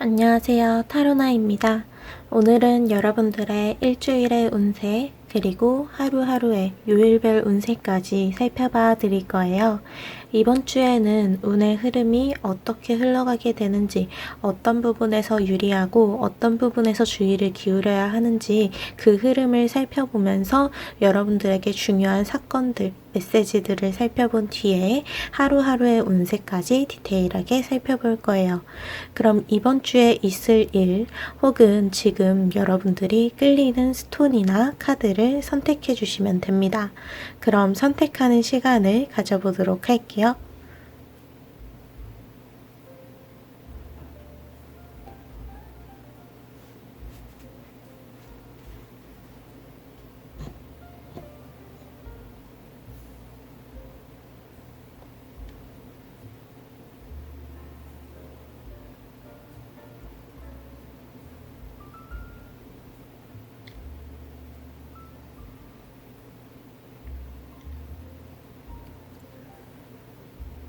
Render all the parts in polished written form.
안녕하세요. 타로나입니다. 오늘은 여러분들의 일주일의 운세, 그리고 하루하루의 요일별 운세까지 살펴봐 드릴 거예요. 이번 주에는 운의 흐름이 어떻게 흘러가게 되는지, 어떤 부분에서 유리하고 어떤 부분에서 주의를 기울여야 하는지 그 흐름을 살펴보면서 여러분들에게 중요한 사건들, 메시지들을 살펴본 뒤에 하루하루의 운세까지 디테일하게 살펴볼 거예요. 그럼 이번 주에 있을 일 혹은 지금 여러분들이 끌리는 스톤이나 카드를 선택해 주시면 됩니다. 그럼 선택하는 시간을 가져보도록 할게요.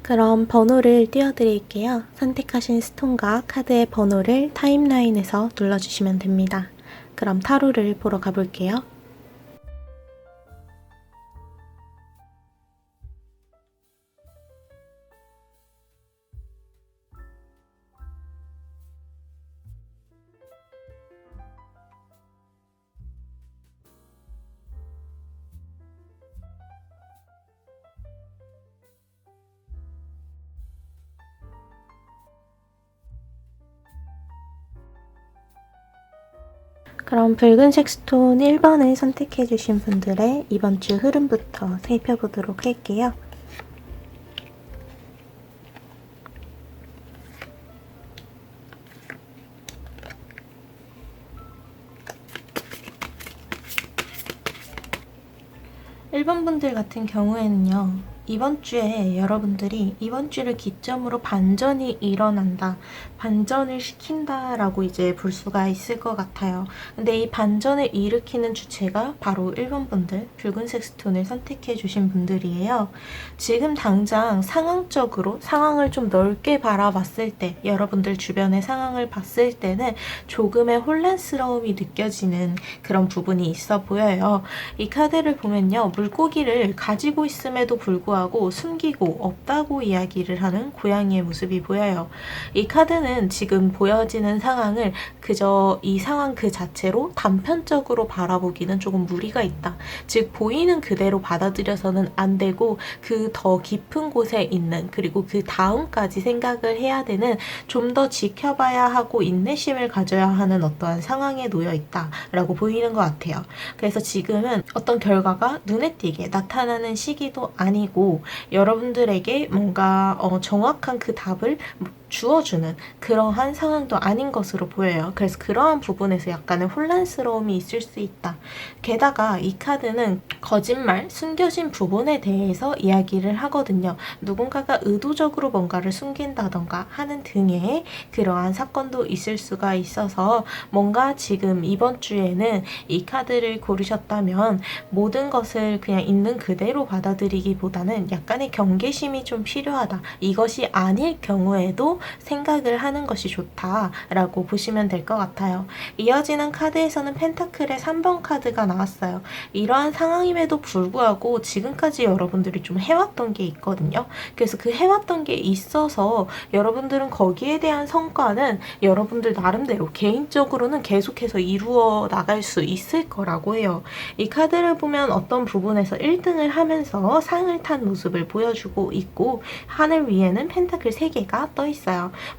그럼 번호를 띄워드릴게요. 선택하신 스톤과 카드의 번호를 타임라인에서 눌러주시면 됩니다. 그럼 타로를 보러 가볼게요. 그럼 붉은색 스톤 1번을 선택해 주신 분들의 이번 주 흐름부터 살펴보도록 할게요. 일 번 분들 같은 경우에는요. 이번 주에 여러분들이 이번 주를 기점으로 반전이 일어난다, 반전을 시킨다 라고 이제 볼 수가 있을 것 같아요. 근데 이 반전을 일으키는 주체가 바로 1번 분들, 붉은색 스톤을 선택해 주신 분들이에요. 지금 당장 상황적으로 상황을 좀 넓게 바라봤을 때, 여러분들 주변의 상황을 봤을 때는 조금의 혼란스러움이 느껴지는 그런 부분이 있어 보여요. 이 카드를 보면요. 물고기를 가지고 있음에도 불구하고 숨기고 없다고 이야기를 하는 고양이의 모습이 보여요. 이 카드는 지금 보여지는 상황을 그저 이 상황 그 자체로 단편적으로 바라보기는 조금 무리가 있다. 즉 보이는 그대로 받아들여서는 안 되고 그 더 깊은 곳에 있는, 그리고 그 다음까지 생각을 해야 되는, 좀 더 지켜봐야 하고 인내심을 가져야 하는 어떠한 상황에 놓여 있다라고 보이는 것 같아요. 그래서 지금은 어떤 결과가 눈에 띄게 나타나는 시기도 아니고 여러분들에게 뭔가 정확한 그 답을 주어주는 그러한 상황도 아닌 것으로 보여요. 그래서 그러한 부분에서 약간의 혼란스러움이 있을 수 있다. 게다가 이 카드는 거짓말, 숨겨진 부분에 대해서 이야기를 하거든요. 누군가가 의도적으로 뭔가를 숨긴다던가 하는 등의 그러한 사건도 있을 수가 있어서 뭔가 지금 이번 주에는 이 카드를 고르셨다면 모든 것을 그냥 있는 그대로 받아들이기보다는 약간의 경계심이 좀 필요하다. 이것이 아닐 경우에도 생각을 하는 것이 좋다라고 보시면 될 것 같아요. 이어지는 카드에서는 펜타클의 3번 카드가 나왔어요. 이러한 상황임에도 불구하고 지금까지 여러분들이 좀 해왔던 게 있거든요. 그래서 그 해왔던 게 있어서 여러분들은 거기에 대한 성과는 여러분들 나름대로 개인적으로는 계속해서 이루어 나갈 수 있을 거라고 해요. 이 카드를 보면 어떤 부분에서 1등을 하면서 상을 탄 모습을 보여주고 있고, 하늘 위에는 펜타클 3개가 떠 있어요.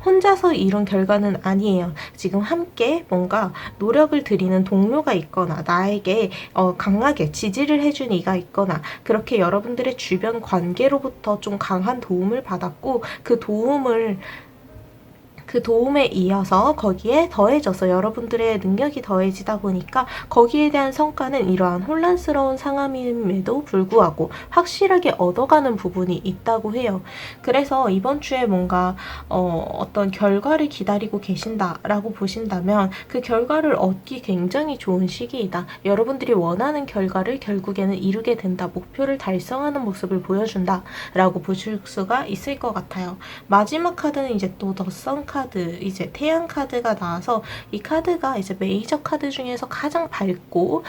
혼자서 이룬 결과는 아니에요. 지금 함께 뭔가 노력을 들이는 동료가 있거나 나에게 강하게 지지를 해준 이가 있거나, 그렇게 여러분들의 주변 관계로부터 좀 강한 도움을 받았고 그 도움에 이어서 거기에 더해져서 여러분들의 능력이 더해지다 보니까 거기에 대한 성과는 이러한 혼란스러운 상황임에도 불구하고 확실하게 얻어가는 부분이 있다고 해요. 그래서 이번 주에 뭔가 어떤 결과를 기다리고 계신다라고 보신다면 그 결과를 얻기 굉장히 좋은 시기이다. 여러분들이 원하는 결과를 결국에는 이루게 된다. 목표를 달성하는 모습을 보여준다 라고 보실 수가 있을 것 같아요. 마지막 카드는 이제 또 더 선 카드 카드, 이제 태양 카드가 나와서 이 카드가 이제 메이저 카드 중에서 가장 밝고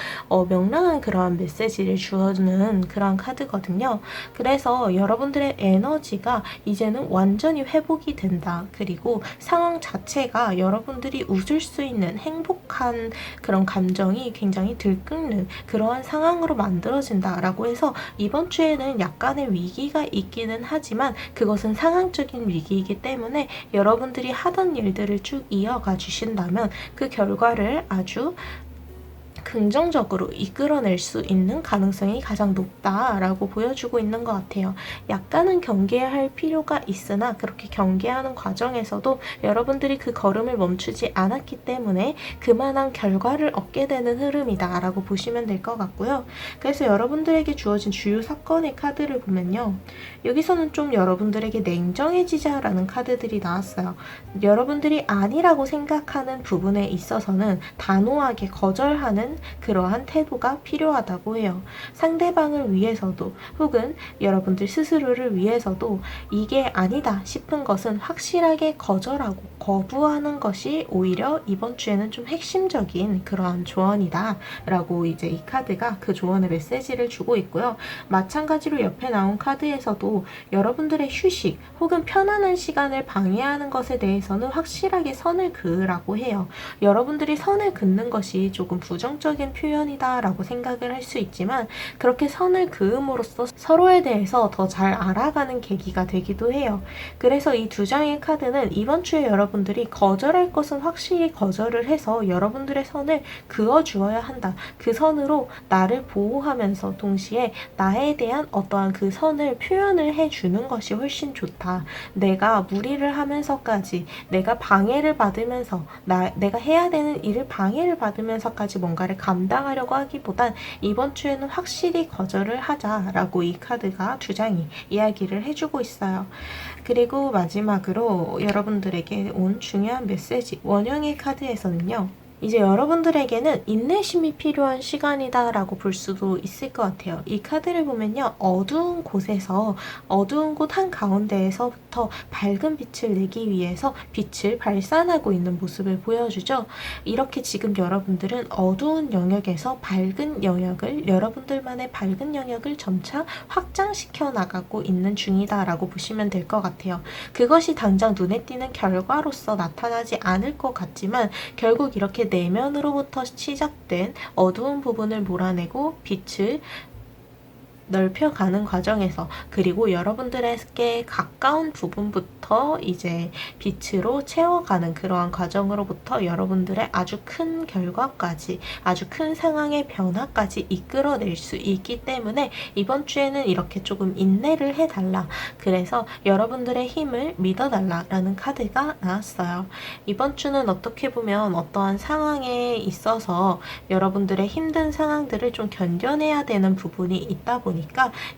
명랑한 그러한 메시지를 주어주는 그런 카드거든요. 그래서 여러분들의 에너지가 이제는 완전히 회복이 된다. 그리고 상황 자체가 여러분들이 웃을 수 있는 행복한 그런 감정이 굉장히 들끓는 그러한 상황으로 만들어진다라고 해서 이번 주에는 약간의 위기가 있기는 하지만 그것은 상황적인 위기이기 때문에 여러분들이 하던 일들을 쭉 이어가 주신다면 그 결과를 아주 긍정적으로 이끌어낼 수 있는 가능성이 가장 높다라고 보여주고 있는 것 같아요. 약간은 경계할 필요가 있으나 그렇게 경계하는 과정에서도 여러분들이 그 걸음을 멈추지 않았기 때문에 그만한 결과를 얻게 되는 흐름이다 라고 보시면 될 것 같고요. 그래서 여러분들에게 주어진 주요 사건의 카드를 보면요. 여기서는 좀 여러분들에게 냉정해지자 라는 카드들이 나왔어요. 여러분들이 아니라고 생각하는 부분에 있어서는 단호하게 거절하는 그러한 태도가 필요하다고 해요. 상대방을 위해서도 혹은 여러분들 스스로를 위해서도 이게 아니다 싶은 것은 확실하게 거절하고 거부하는 것이 오히려 이번 주에는 좀 핵심적인 그러한 조언이다 라고 이제 이 카드가 그 조언의 메시지를 주고 있고요. 마찬가지로 옆에 나온 카드에서도 여러분들의 휴식 혹은 편안한 시간을 방해하는 것에 대해서는 확실하게 선을 그으라고 해요. 여러분들이 선을 긋는 것이 조금 부정적인 표현이다 라고 생각을 할 수 있지만 그렇게 선을 그음으로써 서로에 대해서 더 잘 알아가는 계기가 되기도 해요. 그래서 이 두 장의 카드는 이번 주에 여러분들이 거절할 것은 확실히 거절을 해서 여러분들의 선을 그어주어야 한다. 그 선으로 나를 보호하면서 동시에 나에 대한 어떠한 그 선을 표현을 해주는 것이 훨씬 좋다. 내가 무리를 하면서까지 내가 방해를 받으면서 내가 해야 되는 일을 방해를 받으면서까지 뭔가를 감당하려고 하기보단 이번 주에는 확실히 거절을 하자라고 이 카드가 두 장이 이야기를 해주고 있어요. 그리고 마지막으로 여러분들에게 온 중요한 메시지 원형의 카드에서는요. 이제 여러분들에게는 인내심이 필요한 시간이다 라고 볼 수도 있을 것 같아요. 이 카드를 보면요. 어두운 곳에서 어두운 곳 한가운데에서부터 밝은 빛을 내기 위해서 빛을 발산하고 있는 모습을 보여주죠. 이렇게 지금 여러분들은 어두운 영역에서 밝은 영역을 여러분들만의 밝은 영역을 점차 확장시켜 나가고 있는 중이다 라고 보시면 될 것 같아요. 그것이 당장 눈에 띄는 결과로서 나타나지 않을 것 같지만 결국 이렇게 내면으로부터 시작된 어두운 부분을 몰아내고 빛을 넓혀가는 과정에서 그리고 여러분들에게 가까운 부분부터 이제 빛으로 채워가는 그러한 과정으로부터 여러분들의 아주 큰 결과까지 아주 큰 상황의 변화까지 이끌어낼 수 있기 때문에 이번 주에는 이렇게 조금 인내를 해달라. 그래서 여러분들의 힘을 믿어달라 라는 카드가 나왔어요. 이번 주는 어떻게 보면 어떠한 상황에 있어서 여러분들의 힘든 상황들을 좀 견뎌내야 되는 부분이 있다 보니까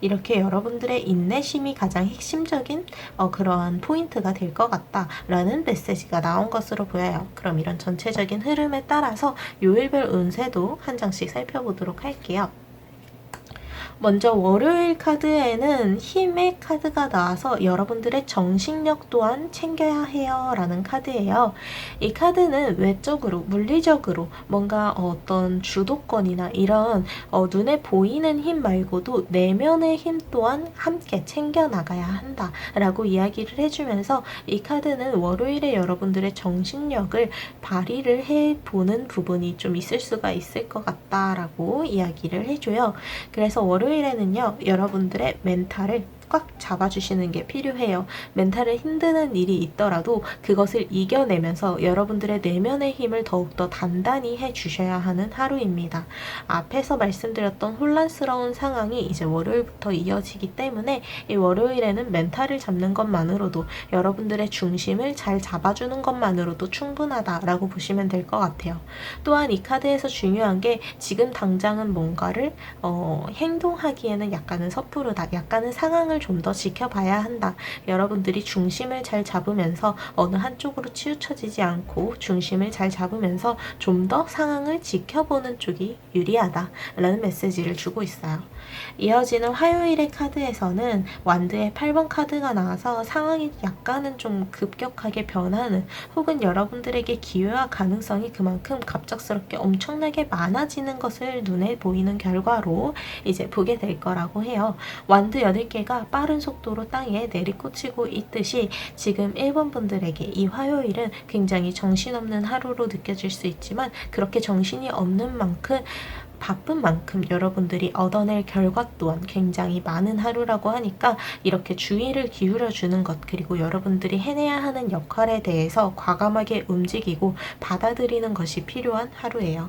이렇게 여러분들의 인내심이 가장 핵심적인 그러한 포인트가 될 것 같다라는 메시지가 나온 것으로 보여요. 그럼 이런 전체적인 흐름에 따라서 요일별 운세도 한 장씩 살펴보도록 할게요. 먼저 월요일 카드에는 힘의 카드가 나와서 여러분들의 정신력 또한 챙겨야 해요 라는 카드예요. 이 카드는 외적으로 물리적으로 뭔가 어떤 주도권이나 이런 눈에 보이는 힘 말고도 내면의 힘 또한 함께 챙겨 나가야 한다 라고 이야기를 해주면서 이 카드는 월요일에 여러분들의 정신력을 발휘를 해보는 부분이 좀 있을 수가 있을 것 같다라고 이야기를 해줘요. 그래서 월요일에는요, 여러분들의 멘탈을 꽉 잡아주시는 게 필요해요. 멘탈을 힘드는 일이 있더라도 그것을 이겨내면서 여러분들의 내면의 힘을 더욱더 단단히 해주셔야 하는 하루입니다. 앞에서 말씀드렸던 혼란스러운 상황이 이제 월요일부터 이어지기 때문에 이 월요일에는 멘탈을 잡는 것만으로도 여러분들의 중심을 잘 잡아주는 것만으로도 충분하다라고 보시면 될 것 같아요. 또한 이 카드에서 중요한 게 지금 당장은 뭔가를 행동하기에는 약간은 섣부르다. 약간은 상황을 좀 더 지켜봐야 한다. 여러분들이 중심을 잘 잡으면서 어느 한쪽으로 치우쳐지지 않고 중심을 잘 잡으면서 좀 더 상황을 지켜보는 쪽이 유리하다 라는 메시지를 주고 있어요. 이어지는 화요일의 카드에서는 완드의 8번 카드가 나와서 상황이 약간은 좀 급격하게 변하는, 혹은 여러분들에게 기회와 가능성이 그만큼 갑작스럽게 엄청나게 많아지는 것을 눈에 보이는 결과로 이제 보게 될 거라고 해요. 완드 8개가 빠른 속도로 땅에 내리꽂히고 있듯이 지금 1번 분들에게 이 화요일은 굉장히 정신없는 하루로 느껴질 수 있지만, 그렇게 정신이 없는 만큼 바쁜 만큼 여러분들이 얻어낼 결과 또한 굉장히 많은 하루라고 하니까, 이렇게 주의를 기울여 주는 것, 그리고 여러분들이 해내야 하는 역할에 대해서 과감하게 움직이고 받아들이는 것이 필요한 하루예요.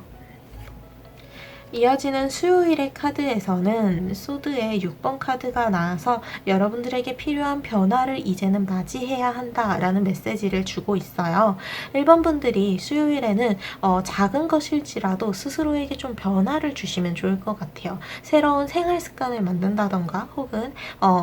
이어지는 수요일의 카드에서는 소드의 6번 카드가 나와서 여러분들에게 필요한 변화를 이제는 맞이해야 한다라는 메시지를 주고 있어요. 1번 분들이 수요일에는 작은 것일지라도 스스로에게 좀 변화를 주시면 좋을 것 같아요. 새로운 생활 습관을 만든다던가, 혹은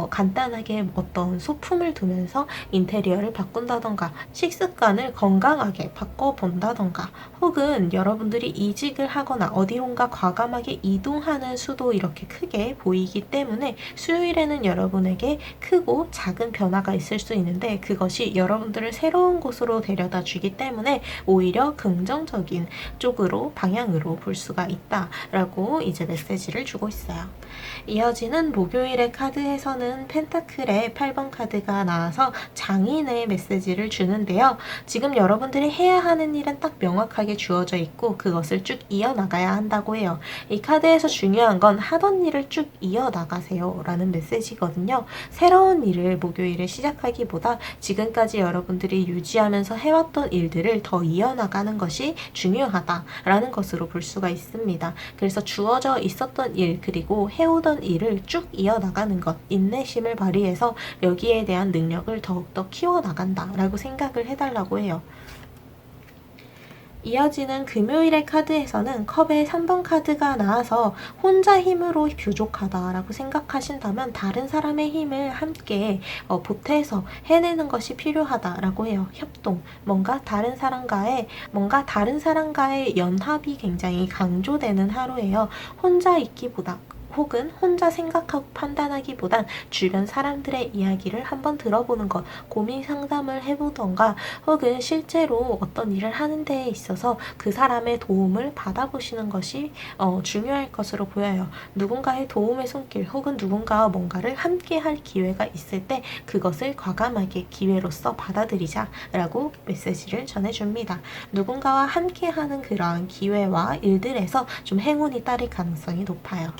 간단하게 어떤 소품을 두면서 인테리어를 바꾼다던가, 식습관을 건강하게 바꿔본다던가, 혹은 여러분들이 이직을 하거나 어디론가 과감하게 이동하는 수도 이렇게 크게 보이기 때문에 수요일에는 여러분에게 크고 작은 변화가 있을 수 있는데, 그것이 여러분들을 새로운 곳으로 데려다 주기 때문에 오히려 긍정적인 쪽으로, 방향으로 볼 수가 있다라고 이제 메시지를 주고 있어요. 이어지는 목요일의 카드에서는 펜타클의 8번 카드가 나와서 장인의 메시지를 주는데요. 지금 여러분들이 해야 하는 일은 딱 명확하게 주어져 있고 그것을 쭉 이어나가야 한다고 해요. 이 카드에서 중요한 건 하던 일을 쭉 이어나가세요 라는 메시지거든요. 새로운 일을 목요일에 시작하기보다 지금까지 여러분들이 유지하면서 해왔던 일들을 더 이어나가는 것이 중요하다라는 것으로 볼 수가 있습니다. 그래서 주어져 있었던 일, 그리고 해오던 일을 쭉 이어나가는 것, 인내심을 발휘해서 여기에 대한 능력을 더욱더 키워나간다라고 생각을 해달라고 해요. 이어지는 금요일의 카드에서는 컵의 3번 카드가 나와서 혼자 힘으로 부족하다라고 생각하신다면 다른 사람의 힘을 함께 보태서 해내는 것이 필요하다라고 해요. 협동, 뭔가 다른 사람과의 연합이 굉장히 강조되는 하루예요. 혼자 있기보다, 혹은 혼자 생각하고 판단하기보단 주변 사람들의 이야기를 한번 들어보는 것, 고민 상담을 해보던가, 혹은 실제로 어떤 일을 하는 데에 있어서 그 사람의 도움을 받아보시는 것이 중요할 것으로 보여요. 누군가의 도움의 손길, 혹은 누군가와 뭔가를 함께 할 기회가 있을 때 그것을 과감하게 기회로서 받아들이자라고 메시지를 전해줍니다. 누군가와 함께하는 그러한 기회와 일들에서 좀 행운이 따를 가능성이 높아요.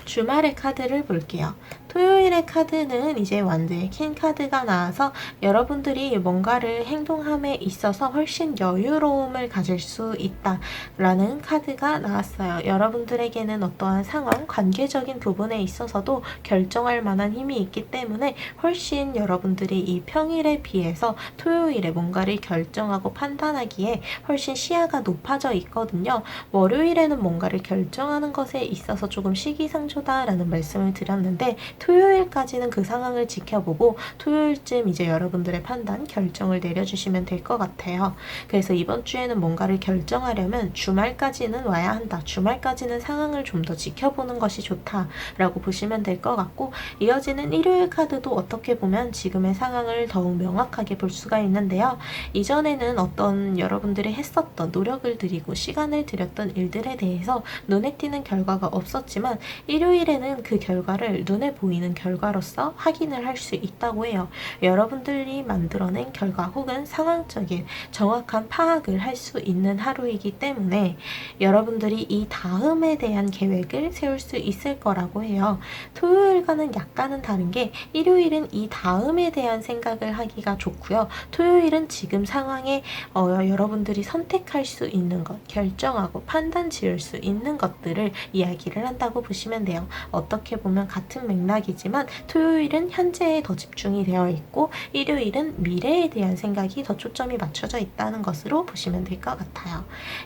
주말의 카드를 볼게요. 토요일의 카드는 이제 완드의 킹 카드가 나와서 여러분들이 뭔가를 행동함에 있어서 훨씬 여유로움을 가질 수 있다라는 카드가 나왔어요. 여러분들에게는 어떠한 상황, 관계적인 부분에 있어서도 결정할 만한 힘이 있기 때문에 훨씬 여러분들이 이 평일에 비해서 토요일에 뭔가를 결정하고 판단하기에 훨씬 시야가 높아져 있거든요. 월요일에는 뭔가를 결정하는 것에 있어서 조금 시기상조다라는 말씀을 드렸는데, 토요일까지는 그 상황을 지켜보고 토요일쯤 이제 여러분들의 판단, 결정을 내려주시면 될 것 같아요. 그래서 이번 주에는 뭔가를 결정하려면 주말까지는 와야 한다. 주말까지는 상황을 좀 더 지켜보는 것이 좋다라고 보시면 될 것 같고, 이어지는 일요일 카드도 어떻게 보면 지금의 상황을 더욱 명확하게 볼 수가 있는데요. 이전에는 어떤 여러분들이 했었던, 노력을 들이고 시간을 들였던 일들에 대해서 눈에 띄는 결과가 없었지만 일요일에는 그 결과를 눈에 보이는 결과로서 확인을 할 수 있다고 해요. 여러분들이 만들어낸 결과, 혹은 상황적인 정확한 파악을 할 수 있는 하루이기 때문에 여러분들이 이 다음에 대한 계획을 세울 수 있을 거라고 해요. 토요일과는 약간은 다른 게, 일요일은 이 다음에 대한 생각을 하기가 좋고요. 토요일은 지금 상황에 여러분들이 선택할 수 있는 것, 결정하고 판단 지을 수 있는 것들을 이야기를 한다고 보시면 돼요. 어떻게 보면 같은 맥락 맥락이지만 토요일은 현재에 더 집중이 되어 있고 일요일은 미래에 대한 생각이 더 초점이 맞춰져 있다는 것으로 보시면 될 것 같아요.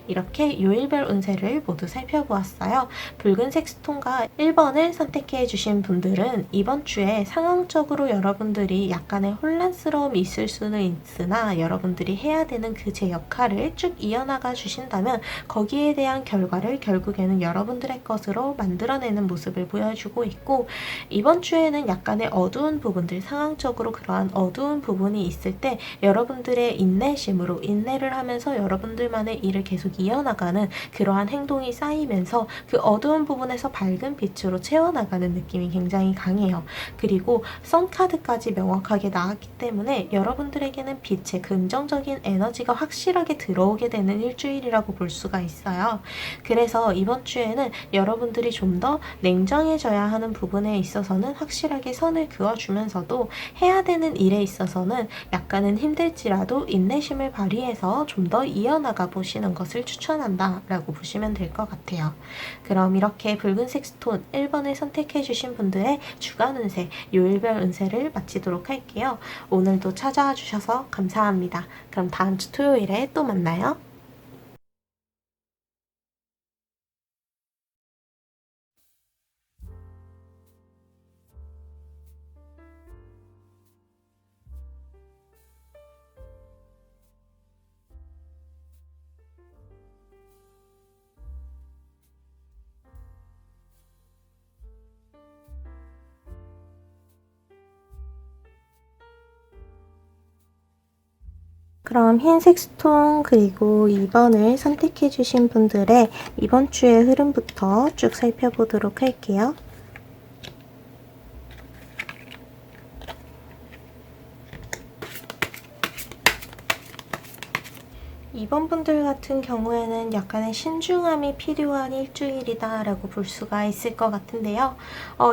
이렇게 요일별 운세를 모두 살펴보았어요. 붉은색 스톤과 1번을 선택해 주신 분들은 이번 주에 상황적으로 여러분들이 약간의 혼란스러움이 있을 수는 있으나 여러분들이 해야 되는 그 제 역할을 쭉 이어나가 주신다면 거기에 대한 결과를 결국에는 여러분들의 것으로 만들어내는 모습을 보여주고 있고, 이번 주에는 약간의 어두운 부분들, 상황적으로 그러한 어두운 부분이 있을 때 여러분들의 인내심으로 인내를 하면서 여러분들만의 일을 계속 이어나가는 그러한 행동이 쌓이면서 그 어두운 부분에서 밝은 빛으로 채워나가는 느낌이 굉장히 강해요. 그리고 선카드까지 명확하게 나왔기 때문에 여러분들에게는 빛의 긍정적인 에너지가 확실하게 들어오게 되는 일주일이라고 볼 수가 있어요. 그래서 이번 주에는 여러분들이 좀 더 냉정해져야 하는 부분에 있어서는 확실하게 선을 그어주면서도 해야 되는 일에 있어서는 약간은 힘들지라도 인내심을 발휘해서 좀 더 이어나가 보시는 것을 추천한다 라고 보시면 될 것 같아요. 그럼 이렇게 붉은색 스톤 1번을 선택해 주신 분들의 주간 운세, 요일별 운세를 마치도록 할게요. 오늘도 찾아와 주셔서 감사합니다. 그럼 다음 주 토요일에 또 만나요. 그럼 흰색 스톤 그리고 2번을 선택해 주신 분들의 이번 주의 흐름부터 쭉 살펴보도록 할게요. 이번 분들 같은 경우에는 약간의 신중함이 필요한 일주일이다 라고 볼 수가 있을 것 같은데요.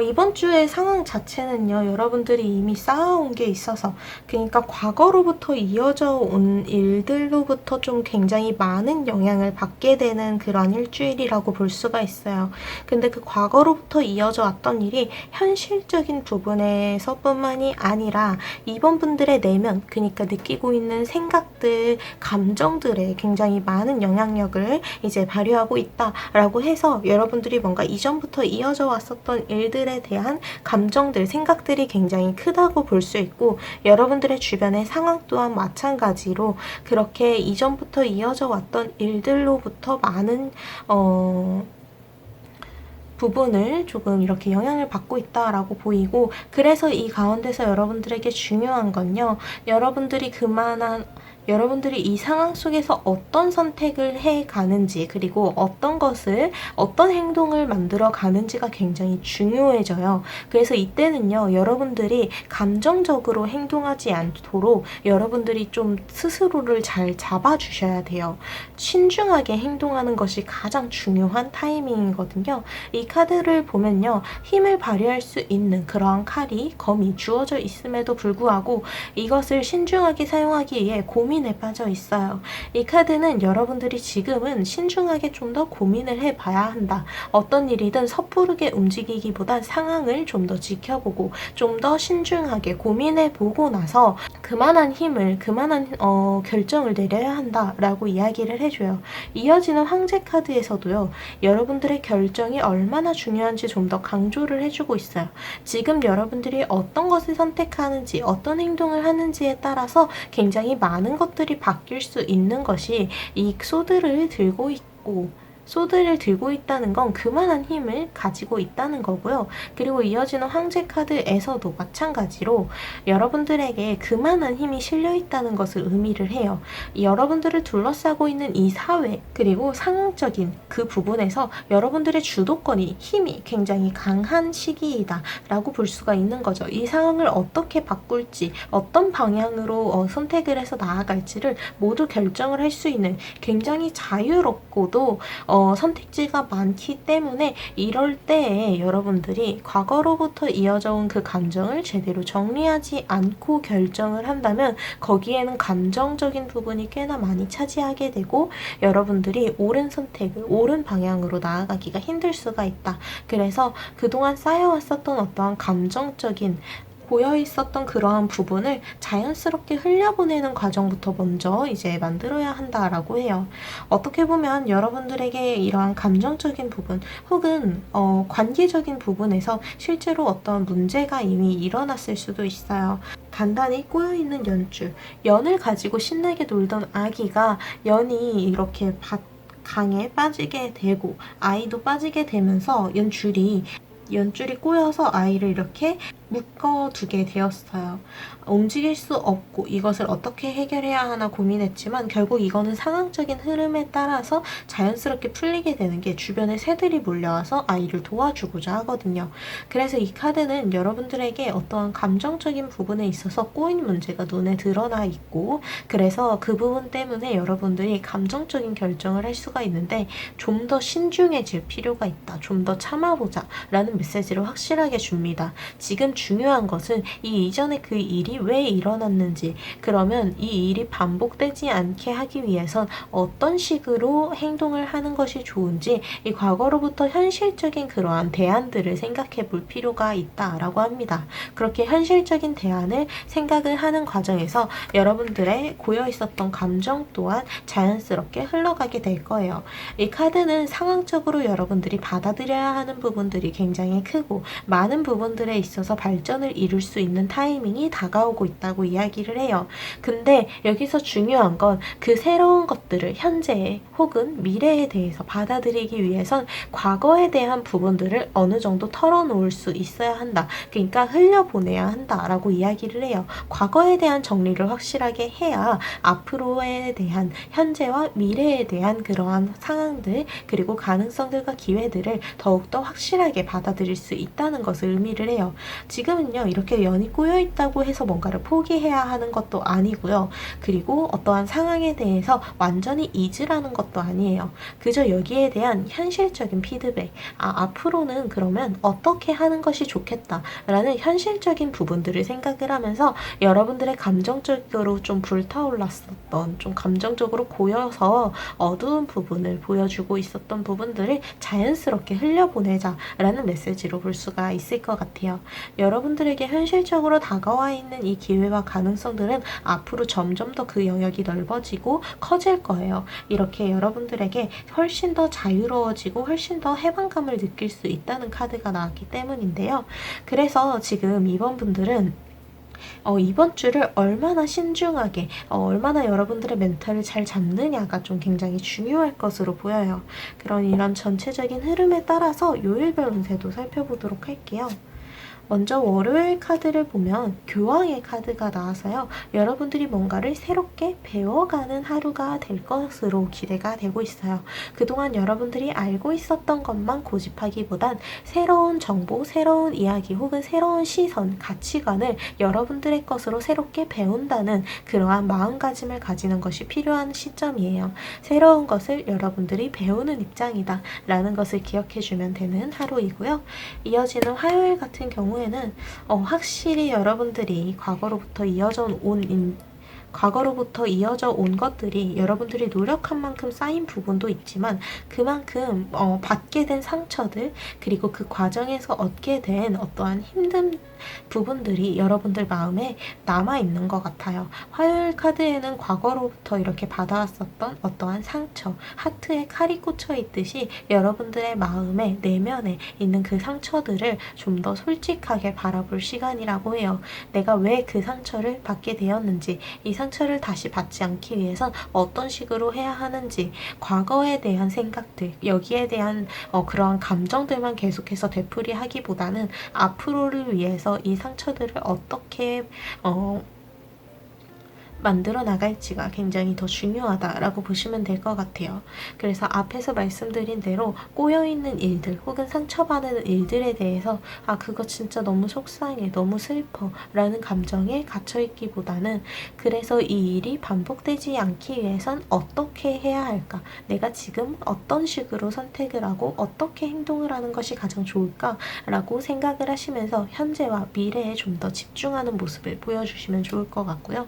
이번 주의 상황 자체는요, 여러분들이 이미 쌓아온 게 있어서, 그러니까 과거로부터 이어져 온 일들로부터 좀 굉장히 많은 영향을 받게 되는 그런 일주일이라고 볼 수가 있어요. 근데 그 과거로부터 이어져 왔던 일이 현실적인 부분에서 뿐만이 아니라 이번 분들의 내면, 그러니까 느끼고 있는 생각들, 감정들에 굉장히 많은 영향력을 이제 발휘하고 있다라고 해서 여러분들이 뭔가 이전부터 이어져 왔었던 일들에 대한 감정들, 생각들이 굉장히 크다고 볼 수 있고, 여러분들의 주변의 상황 또한 마찬가지로 그렇게 이전부터 이어져 왔던 일들로부터 많은 부분을 조금 이렇게 영향을 받고 있다라고 보이고, 그래서 이 가운데서 여러분들에게 중요한 건요, 여러분들이 이 상황 속에서 어떤 선택을 해 가는지, 그리고 어떤 행동을 만들어 가는지가 굉장히 중요해져요. 그래서 이때는요, 여러분들이 감정적으로 행동하지 않도록 여러분들이 좀 스스로를 잘 잡아주셔야 돼요. 신중하게 행동하는 것이 가장 중요한 타이밍이거든요. 이 카드를 보면요, 힘을 발휘할 수 있는 그러한 검이 주어져 있음에도 불구하고 이것을 신중하게 사용하기 위해 고민에 빠져 있어요. 이 카드는 여러분들이 지금은 신중하게 좀 더 고민을 해봐야 한다. 어떤 일이든 섣부르게 움직이기보단 상황을 좀 더 지켜보고 좀 더 신중하게 고민해보고 나서 그만한 결정을 내려야 한다라고 이야기를 해줘요. 이어지는 황제 카드에서도요, 여러분들의 결정이 얼마나 중요한지 좀 더 강조를 해주고 있어요. 지금 여러분들이 어떤 것을 선택하는지, 어떤 행동을 하는지에 따라서 굉장히 많은 것들이 바뀔 수 있는 것이 이 소드를 들고 있다는 건 그만한 힘을 가지고 있다는 거고요. 그리고 이어지는 황제 카드에서도 마찬가지로 여러분들에게 그만한 힘이 실려 있다는 것을 의미를 해요. 여러분들을 둘러싸고 있는 이 사회, 그리고 상황적인 그 부분에서 여러분들의 주도권이, 힘이 굉장히 강한 시기이다 라고 볼 수가 있는 거죠. 이 상황을 어떻게 바꿀지, 어떤 방향으로 선택을 해서 나아갈지를 모두 결정을 할 수 있는 굉장히 자유롭고도 선택지가 많기 때문에 이럴 때에 여러분들이 과거로부터 이어져 온 그 감정을 제대로 정리하지 않고 결정을 한다면 거기에는 감정적인 부분이 꽤나 많이 차지하게 되고 여러분들이 옳은 선택을 옳은 방향으로 나아가기가 힘들 수가 있다. 그래서 그동안 쌓여왔었던 어떠한 감정적인 고여 있었던 그러한 부분을 자연스럽게 흘려보내는 과정부터 먼저 이제 만들어야 한다라고 해요. 어떻게 보면 여러분들에게 이러한 감정적인 부분 혹은 관계적인 부분에서 실제로 어떤 문제가 이미 일어났을 수도 있어요. 간단히 꼬여있는 연줄, 연을 가지고 신나게 놀던 아기가 연이 이렇게 강에 빠지게 되고 아이도 빠지게 되면서 연줄이 꼬여서 아이를 이렇게 묶어두게 되었어요. 움직일 수 없고 이것을 어떻게 해결해야 하나 고민했지만 결국 이거는 상황적인 흐름에 따라서 자연스럽게 풀리게 되는 게 주변에 새들이 몰려와서 아이를 도와주고자 하거든요. 그래서 이 카드는 여러분들에게 어떠한 감정적인 부분에 있어서 꼬인 문제가 눈에 드러나 있고 그래서 그 부분 때문에 여러분들이 감정적인 결정을 할 수가 있는데 좀 더 신중해질 필요가 있다. 좀 더 참아보자 라는 메시지를 확실하게 줍니다. 지금 중요한 것은 이 이전에 그 일이 왜 일어났는지 그러면 이 일이 반복되지 않게 하기 위해선 어떤 식으로 행동을 하는 것이 좋은지 이 과거로부터 현실적인 그러한 대안들을 생각해 볼 필요가 있다라고 합니다. 그렇게 현실적인 대안을 생각을 하는 과정에서 여러분들의 고여 있었던 감정 또한 자연스럽게 흘러가게 될 거예요. 이 카드는 상황적으로 여러분들이 받아들여야 하는 부분들이 굉장히 크고 많은 부분들에 있어서 발전을 이룰 수 있는 타이밍이 다가오고 있다고 이야기를 해요. 근데 여기서 중요한 건 그 새로운 것들을 현재에 혹은 미래에 대해서 받아들이기 위해선 과거에 대한 부분들을 어느 정도 털어놓을 수 있어야 한다. 그러니까 흘려보내야 한다라고 이야기를 해요. 과거에 대한 정리를 확실하게 해야 앞으로에 대한 현재와 미래에 대한 그러한 상황들 그리고 가능성들과 기회들을 더욱더 확실하게 받아들일 수 있다는 것을 의미를 해요. 지금은요 이렇게 연이 꼬여있다고 해서 뭔가를 포기해야 하는 것도 아니고요. 그리고 어떠한 상황에 대해서 완전히 잊으라는 것도 아니에요. 그저 여기에 대한 현실적인 피드백 앞으로는 그러면 어떻게 하는 것이 좋겠다 라는 현실적인 부분들을 생각을 하면서 여러분들의 감정적으로 좀 불타올랐었던 좀 감정적으로 고여서 어두운 부분을 보여주고 있었던 부분들을 자연스럽게 흘려보내자 라는 메시지로 볼 수가 있을 것 같아요. 여러분들에게 현실적으로 다가와 있는 이 기회와 가능성들은 앞으로 점점 더 그 영역이 넓어지고 커질 거예요. 이렇게 여러분들에게 훨씬 더 자유로워지고 훨씬 더 해방감을 느낄 수 있다는 카드가 나왔기 때문인데요. 그래서 지금 이번 분들은 이번 주를 얼마나 신중하게 얼마나 여러분들의 멘탈을 잘 잡느냐가 좀 굉장히 중요할 것으로 보여요. 그런 이런 전체적인 흐름에 따라서 요일별 운세도 살펴보도록 할게요. 먼저 월요일 카드를 보면 교황의 카드가 나와서요. 여러분들이 뭔가를 새롭게 배워가는 하루가 될 것으로 기대가 되고 있어요. 그동안 여러분들이 알고 있었던 것만 고집하기보단 새로운 정보, 새로운 이야기 혹은 새로운 시선, 가치관을 여러분들의 것으로 새롭게 배운다는 그러한 마음가짐을 가지는 것이 필요한 시점이에요. 새로운 것을 여러분들이 배우는 입장이다 라는 것을 기억해주면 되는 하루이고요. 이어지는 화요일 같은 경우에는 확실히 여러분들이 과거로부터 이어져 온 것들이 여러분들이 노력한 만큼 쌓인 부분도 있지만 그만큼 받게 된 상처들 그리고 그 과정에서 얻게 된 어떠한 힘든 부분들이 여러분들 마음에 남아있는 것 같아요. 화요일 카드에는 과거로부터 이렇게 받아왔었던 어떠한 상처, 하트에 칼이 꽂혀 있듯이 여러분들의 마음에 내면에 있는 그 상처들을 좀 더 솔직하게 바라볼 시간이라고 해요. 내가 왜 그 상처를 받게 되었는지 이 상처를 다시 받지 않기 위해선 어떤 식으로 해야 하는지 과거에 대한 생각들 여기에 대한 그러한 감정들만 계속해서 되풀이하기보다는 앞으로를 위해서 이 상처들을 어떻게 만들어 나갈지가 굉장히 더 중요하다라고 보시면 될 것 같아요. 그래서 앞에서 말씀드린 대로 꼬여있는 일들 혹은 상처받는 일들에 대해서 그거 진짜 너무 속상해, 너무 슬퍼 라는 감정에 갇혀있기보다는 그래서 이 일이 반복되지 않기 위해선 어떻게 해야 할까? 내가 지금 어떤 식으로 선택을 하고 어떻게 행동을 하는 것이 가장 좋을까? 라고 생각을 하시면서 현재와 미래에 좀 더 집중하는 모습을 보여주시면 좋을 것 같고요.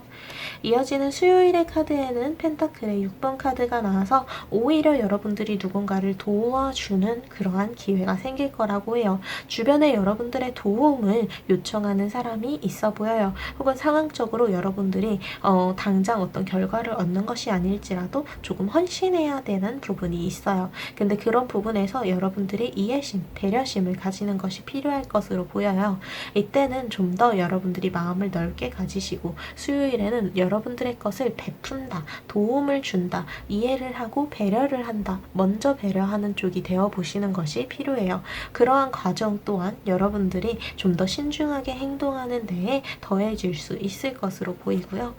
이어지는 수요일의 카드에는 펜타클의 6번 카드가 나와서 오히려 여러분들이 누군가를 도와주는 그러한 기회가 생길 거라고 해요. 주변에 여러분들의 도움을 요청하는 사람이 있어 보여요. 혹은 상황적으로 여러분들이 당장 어떤 결과를 얻는 것이 아닐지라도 조금 헌신해야 되는 부분이 있어요. 근데 그런 부분에서 여러분들이 이해심, 배려심을 가지는 것이 필요할 것으로 보여요. 이때는 좀 더 여러분들이 마음을 넓게 가지시고 수요일에는 여러분들의 것을 베푼다, 도움을 준다, 이해를 하고 배려를 한다, 먼저 배려하는 쪽이 되어 보시는 것이 필요해요. 그러한 과정 또한 여러분들이 좀 더 신중하게 행동하는 데에 더해질 수 있을 것으로 보이고요.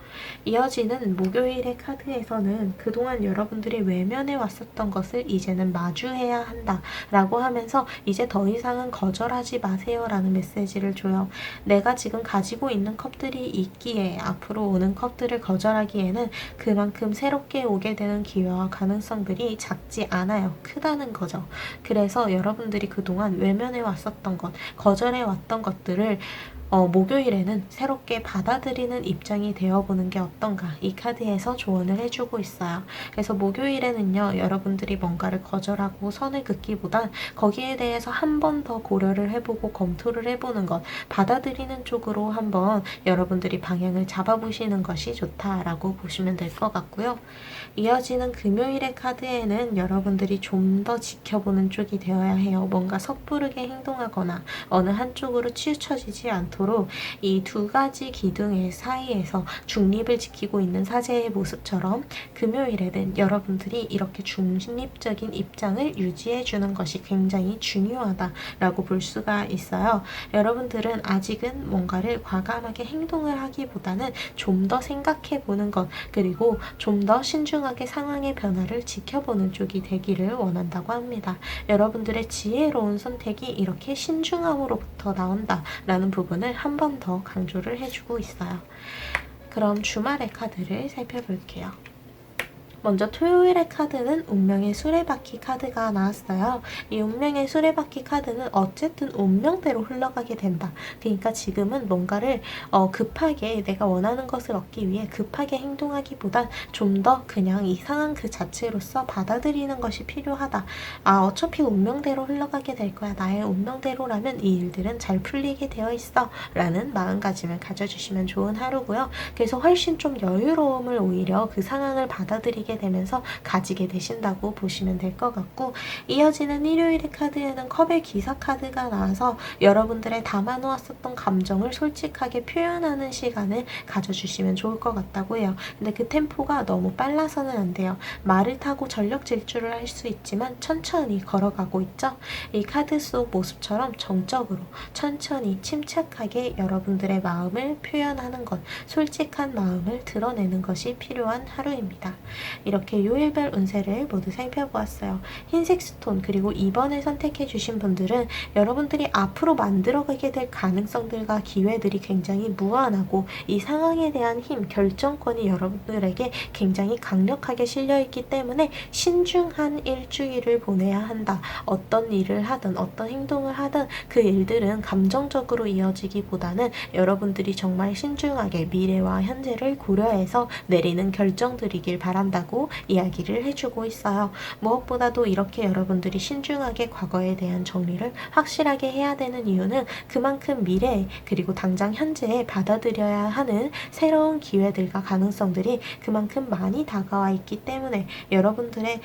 이어지는 목요일의 카드에서는 그동안 여러분들이 외면해 왔었던 것을 이제는 마주해야 한다 라고 하면서 이제 더 이상은 거절하지 마세요 라는 메시지를 줘요. 내가 지금 가지고 있는 컵들이 있기에 앞으로 오는 컵들을 거절하기에는 그만큼 새롭게 오게 되는 기회와 가능성들이 작지 않아요. 크다는 거죠. 그래서 여러분들이 그동안 외면해 왔었던 것, 거절해 왔던 것들을 목요일에는 새롭게 받아들이는 입장이 되어보는 게 어떤가 이 카드에서 조언을 해주고 있어요. 그래서 목요일에는요 여러분들이 뭔가를 거절하고 선을 긋기보단 거기에 대해서 한 번 더 고려를 해보고 검토를 해보는 것, 받아들이는 쪽으로 한번 여러분들이 방향을 잡아보시는 것이 좋다라고 보시면 될 것 같고요. 이어지는 금요일의 카드에는 여러분들이 좀 더 지켜보는 쪽이 되어야 해요. 뭔가 섣부르게 행동하거나 어느 한쪽으로 치우쳐지지 않도록 이 두 가지 기둥의 사이에서 중립을 지키고 있는 사제의 모습처럼 금요일에는 여러분들이 이렇게 중립적인 입장을 유지해주는 것이 굉장히 중요하다라고 볼 수가 있어요. 여러분들은 아직은 뭔가를 과감하게 행동을 하기보다는 좀 더 생각해보는 것, 그리고 좀 더 신중하게 상황의 변화를 지켜보는 쪽이 되기를 원한다고 합니다. 여러분들의 지혜로운 선택이 이렇게 신중함으로부터 나온다라는 부분을 한 번 더 강조를 해주고 있어요. 그럼 주말의 카드를 살펴볼게요. 먼저 토요일의 카드는 운명의 수레바퀴 카드가 나왔어요. 이 운명의 수레바퀴 카드는 어쨌든 운명대로 흘러가게 된다. 그러니까 지금은 뭔가를 급하게 내가 원하는 것을 얻기 위해 급하게 행동하기보단 좀 더 그냥 이 상황 그 자체로서 받아들이는 것이 필요하다. 어차피 운명대로 흘러가게 될 거야. 나의 운명대로라면 이 일들은 잘 풀리게 되어 있어. 라는 마음가짐을 가져주시면 좋은 하루고요. 그래서 훨씬 좀 여유로움을 오히려 그 상황을 받아들이게 되면서 가지게 되신다고 보시면 될 것 같고, 이어지는 일요일의 카드에는 컵의 기사 카드가 나와서 여러분들의 담아놓았었던 감정을 솔직하게 표현하는 시간을 가져주시면 좋을 것 같다고 해요. 근데 그 템포가 너무 빨라서는 안 돼요. 말을 타고 전력 질주를 할 수 있지만 천천히 걸어가고 있죠. 이 카드 속 모습처럼 정적으로 천천히 침착하게 여러분들의 마음을 표현하는 것, 솔직한 마음을 드러내는 것이 필요한 하루입니다. 이렇게 요일별 운세를 모두 살펴보았어요. 흰색 스톤 그리고 2번을 선택해 주신 분들은 여러분들이 앞으로 만들어가게 될 가능성들과 기회들이 굉장히 무한하고 이 상황에 대한 힘, 결정권이 여러분들에게 굉장히 강력하게 실려있기 때문에 신중한 일주일을 보내야 한다. 어떤 일을 하든 어떤 행동을 하든 그 일들은 감정적으로 이어지기보다는 여러분들이 정말 신중하게 미래와 현재를 고려해서 내리는 결정들이길 바란다고 이야기를 해주고 있어요. 무엇보다도 이렇게 여러분들이 신중하게 과거에 대한 정리를 확실하게 해야 되는 이유는 그만큼 미래 그리고 당장 현재에 받아들여야 하는 새로운 기회들과 가능성들이 그만큼 많이 다가와 있기 때문에 여러분들의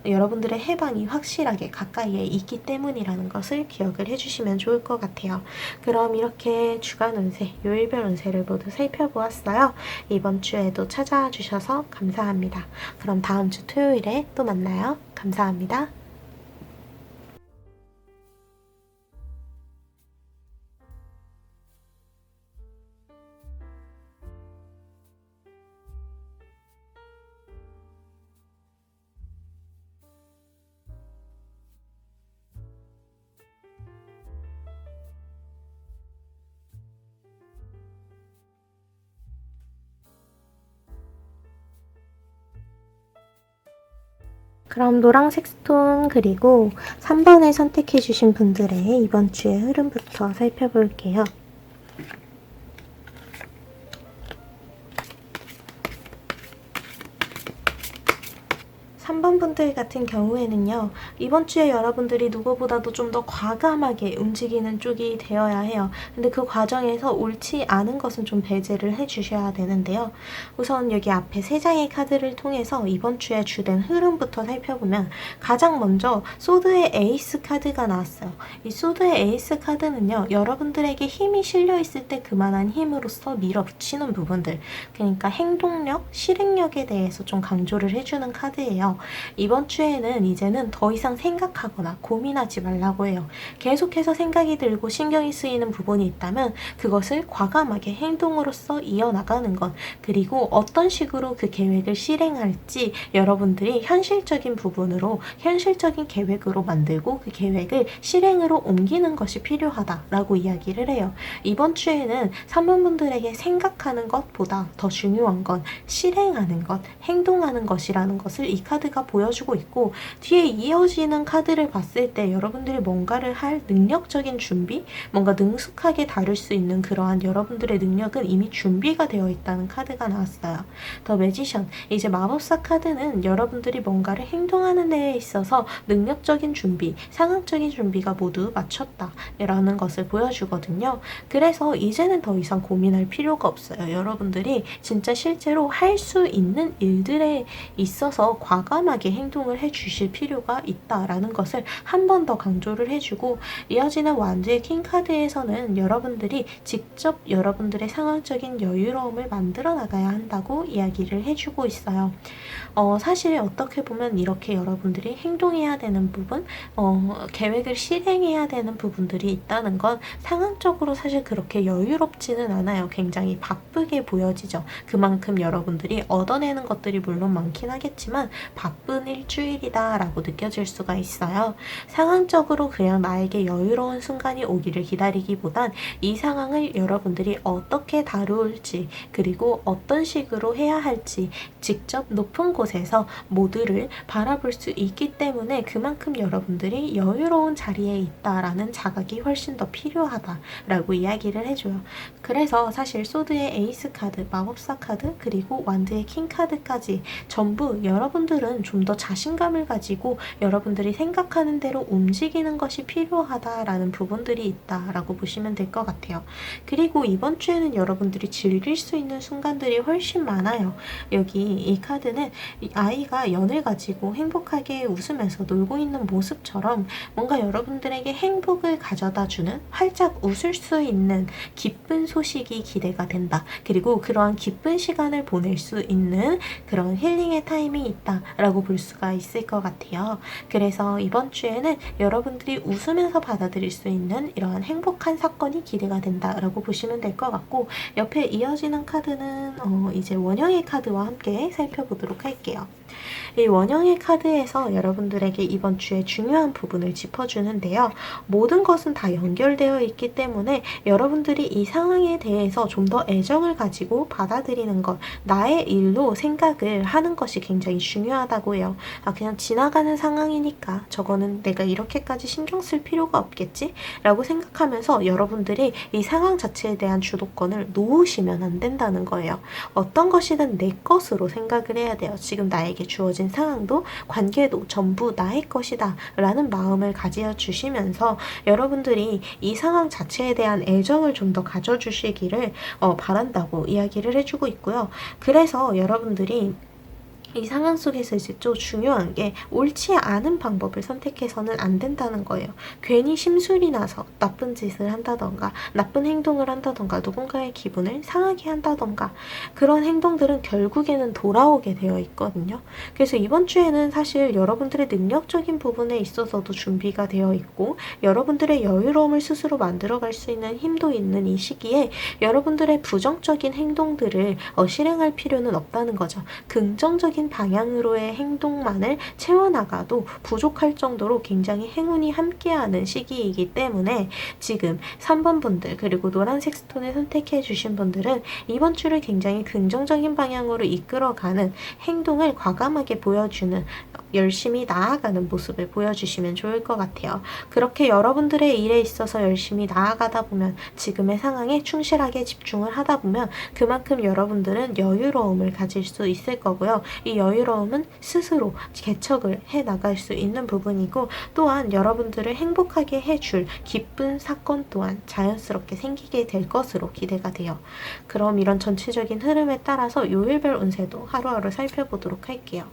해방이 확실하게 가까이에 있기 때문이라는 것을 기억을 해주시면 좋을 것 같아요. 그럼 이렇게 주간 운세, 요일별 운세를 모두 살펴보았어요. 이번 주에도 찾아와 주셔서 감사합니다. 그럼 다음 주 토요일에 또 만나요. 감사합니다. 그럼 노란색 스톤 그리고 3번을 선택해 주신 분들의 이번 주의 흐름부터 살펴볼게요. 3번 분들 같은 경우에는요, 이번 주에 여러분들이 누구보다도 좀 더 과감하게 움직이는 쪽이 되어야 해요. 근데 그 과정에서 옳지 않은 것은 좀 배제를 해주셔야 되는데요. 우선 여기 앞에 3장의 카드를 통해서 이번 주에 주된 흐름부터 살펴보면 가장 먼저 소드의 에이스 카드가 나왔어요. 이 소드의 에이스 카드는요, 여러분들에게 힘이 실려있을 때 그만한 힘으로써 밀어붙이는 부분들, 그러니까 행동력, 실행력에 대해서 좀 강조를 해주는 카드예요. 이번 주에는 이제는 더 이상 생각하거나 고민하지 말라고 해요. 계속해서 생각이 들고 신경이 쓰이는 부분이 있다면 그것을 과감하게 행동으로써 이어나가는 것, 그리고 어떤 식으로 그 계획을 실행할지 여러분들이 현실적인 부분으로 현실적인 계획으로 만들고 그 계획을 실행으로 옮기는 것이 필요하다라고 이야기를 해요. 이번 주에는 3번 분들에게 생각하는 것보다 더 중요한 건 실행하는 것, 행동하는 것이라는 것을 이 카드가 보여주고 있고, 뒤에 이어지는 카드를 봤을 때 여러분들이 뭔가를 할 능력적인 준비, 뭔가 능숙하게 다룰 수 있는 그러한 여러분들의 능력은 이미 준비가 되어 있다는 카드가 나왔어요. 더 매지션, 이제 마법사 카드는 여러분들이 뭔가를 행동하는 데에 있어서 능력적인 준비, 상황적인 준비가 모두 맞췄다 라는 것을 보여주거든요. 그래서 이제는 더 이상 고민할 필요가 없어요. 여러분들이 진짜 실제로 할 수 있는 일들에 있어서 과감하게 행동을 해주실 필요가 있다라는 것을 한 번 더 강조를 해주고, 이어지는 완드의 킹카드에서는 여러분들이 직접 여러분들의 상황적인 여유로움을 만들어 나가야 한다고 이야기를 해주고 있어요. 사실 어떻게 보면 이렇게 여러분들이 행동해야 되는 부분, 계획을 실행해야 되는 부분들이 있다는 건 상황적으로 사실 그렇게 여유롭지는 않아요. 굉장히 바쁘게 보여지죠. 그만큼 여러분들이 얻어내는 것들이 물론 많긴 하겠지만 바쁜 일주일이다 라고 느껴질 수가 있어요. 상황적으로 그냥 나에게 여유로운 순간이 오기를 기다리기보단 이 상황을 여러분들이 어떻게 다룰지, 그리고 어떤 식으로 해야 할지 직접 높은 곳에서 모두를 바라볼 수 있기 때문에 그만큼 여러분들이 여유로운 자리에 있다라는 자각이 훨씬 더 필요하다라고 이야기를 해줘요. 그래서 사실 소드의 에이스 카드, 마법사 카드, 그리고 완드의 킹 카드까지 전부 여러분들은 좀 더 자신감을 가지고 여러분들이 생각하는 대로 움직이는 것이 필요하다라는 부분들이 있다라고 보시면 될 것 같아요. 그리고 이번 주에는 여러분들이 즐길 수 있는 순간들이 훨씬 많아요. 여기 이 카드는 아이가 연을 가지고 행복하게 웃으면서 놀고 있는 모습처럼 뭔가 여러분들에게 행복을 가져다주는, 활짝 웃을 수 있는 기쁜 소식이 기대가 된다. 그리고 그러한 기쁜 시간을 보낼 수 있는 그런 힐링의 타임이 있다라고 볼 수가 있을 것 같아요. 그래서 이번 주에는 여러분들이 웃으면서 받아들일 수 있는 이러한 행복한 사건이 기대가 된다라고 보시면 될 것 같고, 옆에 이어지는 카드는 이제 원형의 카드와 함께 살펴보도록 할게요. 이 원형의 카드에서 여러분들에게 이번 주에 중요한 부분을 짚어주는데요. 모든 것은 다 연결되어 있기 때문에 여러분들이 이 상황에 대해서 좀 더 애정을 가지고 받아들이는 것, 나의 일로 생각을 하는 것이 굉장히 중요하다고 해요. 그냥 지나가는 상황이니까 저거는 내가 이렇게까지 신경 쓸 필요가 없겠지? 라고 생각하면서 여러분들이 이 상황 자체에 대한 주도권을 놓으시면 안 된다는 거예요. 어떤 것이든 내 것으로 생각을 해야 돼요. 지금 나에게 주어진 상황도 관계도 전부 나의 것이다 라는 마음을 가져주시면서 여러분들이 이 상황 자체에 대한 애정을 좀 더 가져주시기를 바란다고 이야기를 해주고 있고요. 그래서 여러분들이 이 상황 속에서 이제 좀 중요한 게 옳지 않은 방법을 선택해서는 안 된다는 거예요. 괜히 심술이 나서 나쁜 짓을 한다던가 나쁜 행동을 한다던가 누군가의 기분을 상하게 한다던가 그런 행동들은 결국에는 돌아오게 되어 있거든요. 그래서 이번 주에는 사실 여러분들의 능력적인 부분에 있어서도 준비가 되어 있고 여러분들의 여유로움을 스스로 만들어갈 수 있는 힘도 있는 이 시기에 여러분들의 부정적인 행동들을 실행할 필요는 없다는 거죠. 긍정적인 방향으로의 행동만을 채워나가도 부족할 정도로 굉장히 행운이 함께하는 시기이기 때문에 지금 3번 분들 그리고 노란색 스톤을 선택해 주신 분들은 이번 주를 굉장히 긍정적인 방향으로 이끌어가는 행동을 과감하게 보여주는 열심히 나아가는 모습을 보여주시면 좋을 것 같아요. 그렇게 여러분들의 일에 있어서 열심히 나아가다 보면 지금의 상황에 충실하게 집중을 하다 보면 그만큼 여러분들은 여유로움을 가질 수 있을 거고요. 이 여유로움은 스스로 개척을 해 나갈 수 있는 부분이고 또한 여러분들을 행복하게 해줄 기쁜 사건 또한 자연스럽게 생기게 될 것으로 기대가 돼요. 그럼 이런 전체적인 흐름에 따라서 요일별 운세도 하루하루 살펴보도록 할게요.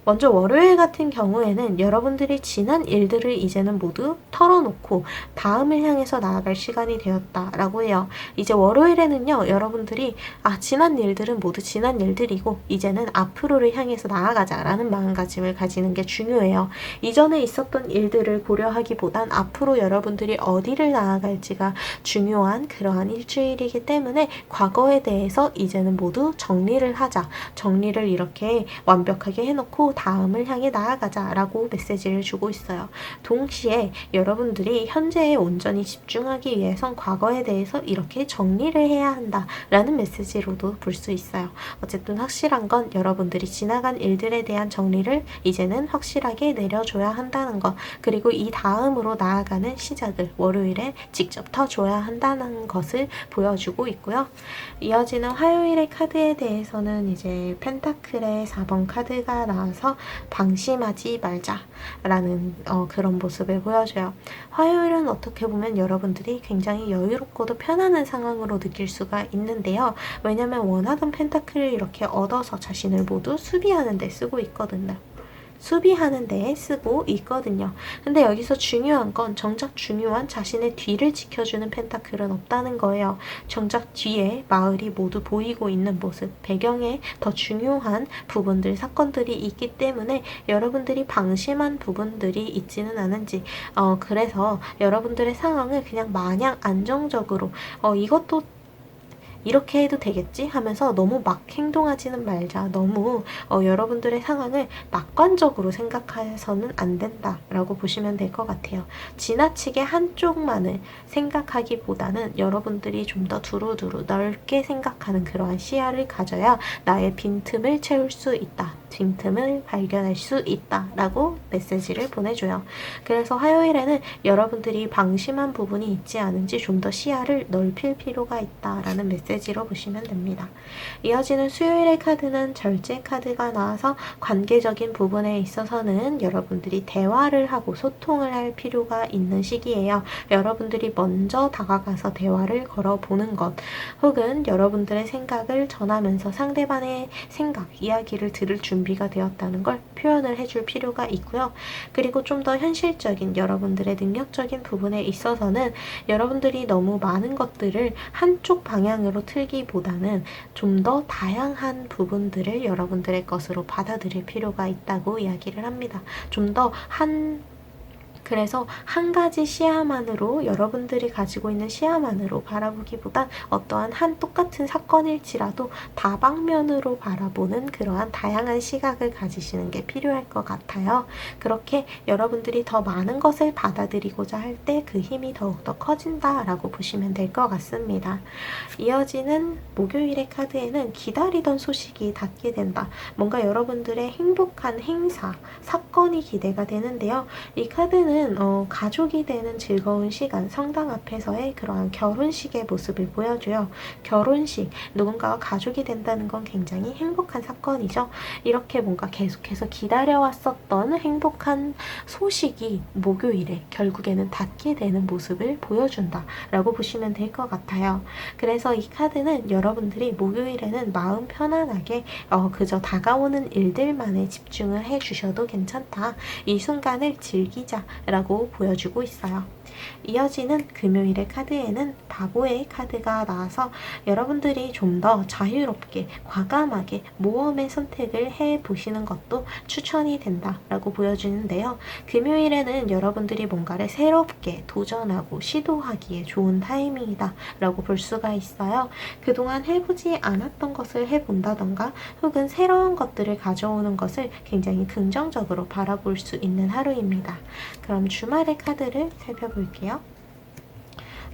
먼저 월요일 같은 경우에는 여러분들이 지난 일들을 이제는 모두 털어놓고 다음을 향해서 나아갈 시간이 되었다라고 해요. 이제 월요일에는요, 여러분들이 지난 일들은 모두 지난 일들이고 이제는 앞으로를 향해서 나아가자라는 마음가짐을 가지는 게 중요해요. 이전에 있었던 일들을 고려하기보단 앞으로 여러분들이 어디를 나아갈지가 중요한 그러한 일주일이기 때문에 과거에 대해서 이제는 모두 정리를 하자. 정리를 이렇게 완벽하게 해놓고 다음을 향해 나아가자라고 메시지를 주고 있어요. 동시에 여러분들이 현재에 온전히 집중하기 위해선 과거에 대해서 이렇게 정리를 해야 한다라는 메시지로도 볼 수 있어요. 어쨌든 확실한 건 여러분들이 지나간 일들에 대한 정리를 이제는 확실하게 내려줘야 한다는 것, 그리고 이 다음으로 나아가는 시작을 월요일에 직접 터줘야 한다는 것을 보여주고 있고요. 이어지는 화요일의 카드에 대해서는 이제 펜타클의 4번 카드가 나와서 방심하지 말자라는 그런 모습을 보여줘요. 화요일은 어떻게 보면 여러분들이 굉장히 여유롭고도 편안한 상황으로 느낄 수가 있는데요. 왜냐면 원하던 펜타클을 이렇게 얻어서 자신을 모두 수비하는 데 쓰고 있거든요. 수비하는 데에 쓰고 있거든요. 근데 여기서 중요한 건 정작 중요한 자신의 뒤를 지켜주는 펜타클은 없다는 거예요. 정작 뒤에 마을이 모두 보이고 있는 모습, 배경에 더 중요한 부분들, 사건들이 있기 때문에 여러분들이 방심한 부분들이 있지는 않은지 그래서 여러분들의 상황을 그냥 마냥 안정적으로 이것도 이렇게 해도 되겠지 하면서 너무 막 행동하지는 말자. 너무 여러분들의 상황을 낙관적으로 생각해서는 안 된다라고 보시면 될 것 같아요. 지나치게 한쪽만을 생각하기보다는 여러분들이 좀 더 두루두루 넓게 생각하는 그러한 시야를 가져야 나의 빈틈을 채울 수 있다. 빈틈을 발견할 수 있다라고 메시지를 보내줘요. 그래서 화요일에는 여러분들이 방심한 부분이 있지 않은지 좀 더 시야를 넓힐 필요가 있다라는 메시지로 보시면 됩니다. 이어지는 수요일의 카드는 절제 카드가 나와서 관계적인 부분에 있어서는 여러분들이 대화를 하고 소통을 할 필요가 있는 시기예요. 여러분들이 먼저 다가가서 대화를 걸어보는 것, 혹은 여러분들의 생각을 전하면서 상대방의 생각, 이야기를 들을 준비가 되었다는 걸 표현을 해줄 필요가 있고요. 그리고 좀 더 현실적인 여러분들의 능력적인 부분에 있어서는 여러분들이 너무 많은 것들을 한쪽 방향으로 틀기보다는 좀 더 다양한 부분들을 여러분들의 것으로 받아들일 필요가 있다고 이야기를 합니다. 그래서 한 가지 시야만으로, 여러분들이 가지고 있는 시야만으로 바라보기보단 어떠한 한 똑같은 사건일지라도 다방면으로 바라보는 그러한 다양한 시각을 가지시는 게 필요할 것 같아요. 그렇게 여러분들이 더 많은 것을 받아들이고자 할 때 그 힘이 더욱더 커진다라고 보시면 될 것 같습니다. 이어지는 목요일의 카드에는 기다리던 소식이 닿게 된다. 뭔가 여러분들의 행복한 행사, 사건이 기대가 되는데요. 이 카드는 가족이 되는 즐거운 시간, 성당 앞에서의 그러한 결혼식의 모습을 보여줘요. 결혼식, 누군가와 가족이 된다는 건 굉장히 행복한 사건이죠. 이렇게 뭔가 계속해서 기다려왔었던 행복한 소식이 목요일에 결국에는 닿게 되는 모습을 보여준다라고 보시면 될 것 같아요. 그래서 이 카드는 여러분들이 목요일에는 마음 편안하게 그저 다가오는 일들만에 집중을 해주셔도 괜찮다. 이 순간을 즐기자 라고 보여주고 있어요. 이어지는 금요일의 카드에는 바보의 카드가 나와서 여러분들이 좀 더 자유롭게 과감하게 모험의 선택을 해보시는 것도 추천이 된다라고 보여주는데요. 금요일에는 여러분들이 뭔가를 새롭게 도전하고 시도하기에 좋은 타이밍이다 라고 볼 수가 있어요. 그동안 해보지 않았던 것을 해본다던가 혹은 새로운 것들을 가져오는 것을 굉장히 긍정적으로 바라볼 수 있는 하루입니다. 그럼 주말의 카드를 살펴볼게요.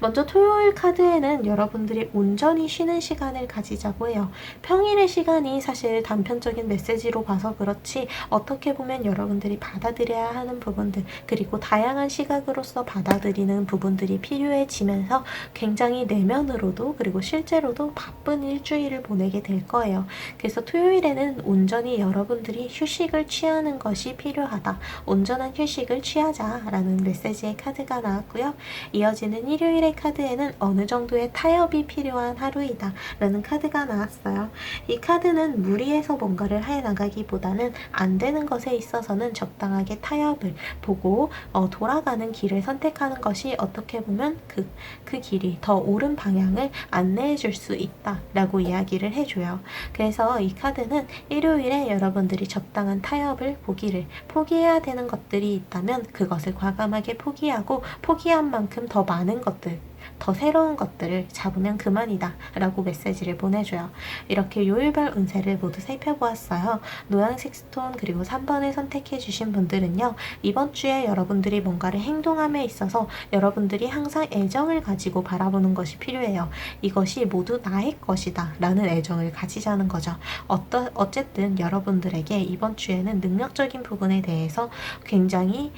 먼저 토요일 카드에는 여러분들이 온전히 쉬는 시간을 가지자고 해요. 평일의 시간이 사실 단편적인 메시지로 봐서 그렇지 어떻게 보면 여러분들이 받아들여야 하는 부분들 그리고 다양한 시각으로서 받아들이는 부분들이 필요해지면서 굉장히 내면으로도 그리고 실제로도 바쁜 일주일을 보내게 될 거예요. 그래서 토요일에는 온전히 여러분들이 휴식을 취하는 것이 필요하다. 온전한 휴식을 취하자라는 메시지의 카드가 나왔고요. 이어지는 일요일의 카드에는 어느 정도의 타협이 필요한 하루이다 라는 카드가 나왔어요. 이 카드는 무리해서 뭔가를 해나가기보다는 안 되는 것에 있어서는 적당하게 타협을 보고 돌아가는 길을 선택하는 것이 어떻게 보면 그 길이 더 옳은 방향을 안내해 줄 수 있다 라고 이야기를 해줘요. 그래서 이 카드는 일요일에 여러분들이 적당한 타협을 보기를 포기해야 되는 것들이 있다면 그것을 과감하게 포기하고 포기한 만큼 더 많은 것들 더 새로운 것들을 잡으면 그만이다 라고 메시지를 보내줘요. 이렇게 요일별 운세를 모두 살펴보았어요. 노란색 스톤 그리고 3번을 선택해 주신 분들은요. 이번 주에 여러분들이 뭔가를 행동함에 있어서 여러분들이 항상 애정을 가지고 바라보는 것이 필요해요. 이것이 모두 나의 것이다 라는 애정을 가지자는 거죠. 어쨌든 여러분들에게 이번 주에는 능력적인 부분에 대해서 굉장히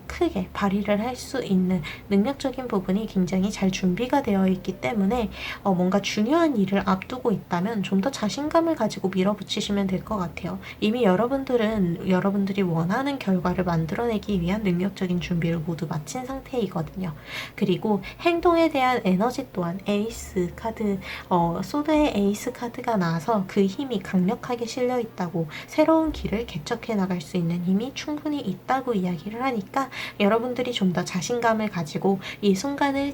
크게 발휘를 할 수 있는 능력적인 부분이 굉장히 잘 준비가 되어 있기 때문에 뭔가 중요한 일을 앞두고 있다면 좀 더 자신감을 가지고 밀어붙이시면 될 것 같아요. 이미 여러분들이 원하는 결과를 만들어내기 위한 능력적인 준비를 모두 마친 상태이거든요. 그리고 행동에 대한 에너지 또한 에이스 카드, 소드의 에이스 카드가 나와서 그 힘이 강력하게 실려 있다고 새로운 길을 개척해 나갈 수 있는 힘이 충분히 있다고 이야기를 하니까 여러분들이 좀 더 자신감을 가지고 이 순간을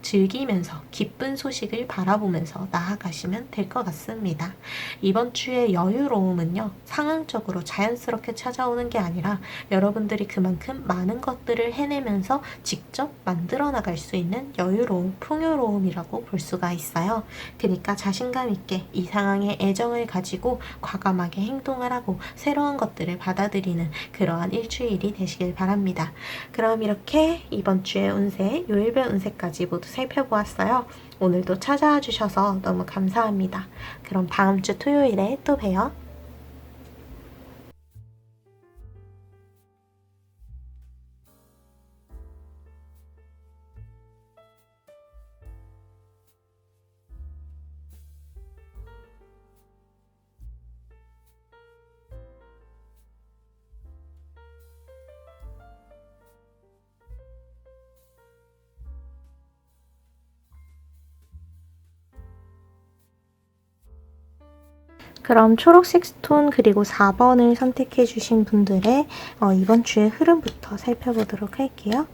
즐기면서 기쁜 소식을 바라보면서 나아가시면 될 것 같습니다. 이번 주의 여유로움은요. 상황적으로 자연스럽게 찾아오는 게 아니라 여러분들이 그만큼 많은 것들을 해내면서 직접 만들어 나갈 수 있는 여유로움, 풍요로움이라고 볼 수가 있어요. 그러니까 자신감 있게 이 상황에 애정을 가지고 과감하게 행동을 하고 새로운 것들을 받아들이는 그러한 일주일이 되시길 바랍니다. 그럼 이렇게 이번 주의 운세, 요일별 운세까지 모두 살펴보았어요. 오늘도 찾아와 주셔서 너무 감사합니다. 그럼 다음 주 토요일에 또 봬요. 그럼 초록색 스톤 그리고 4번을 선택해 주신 분들의 이번 주의 흐름부터 살펴보도록 할게요.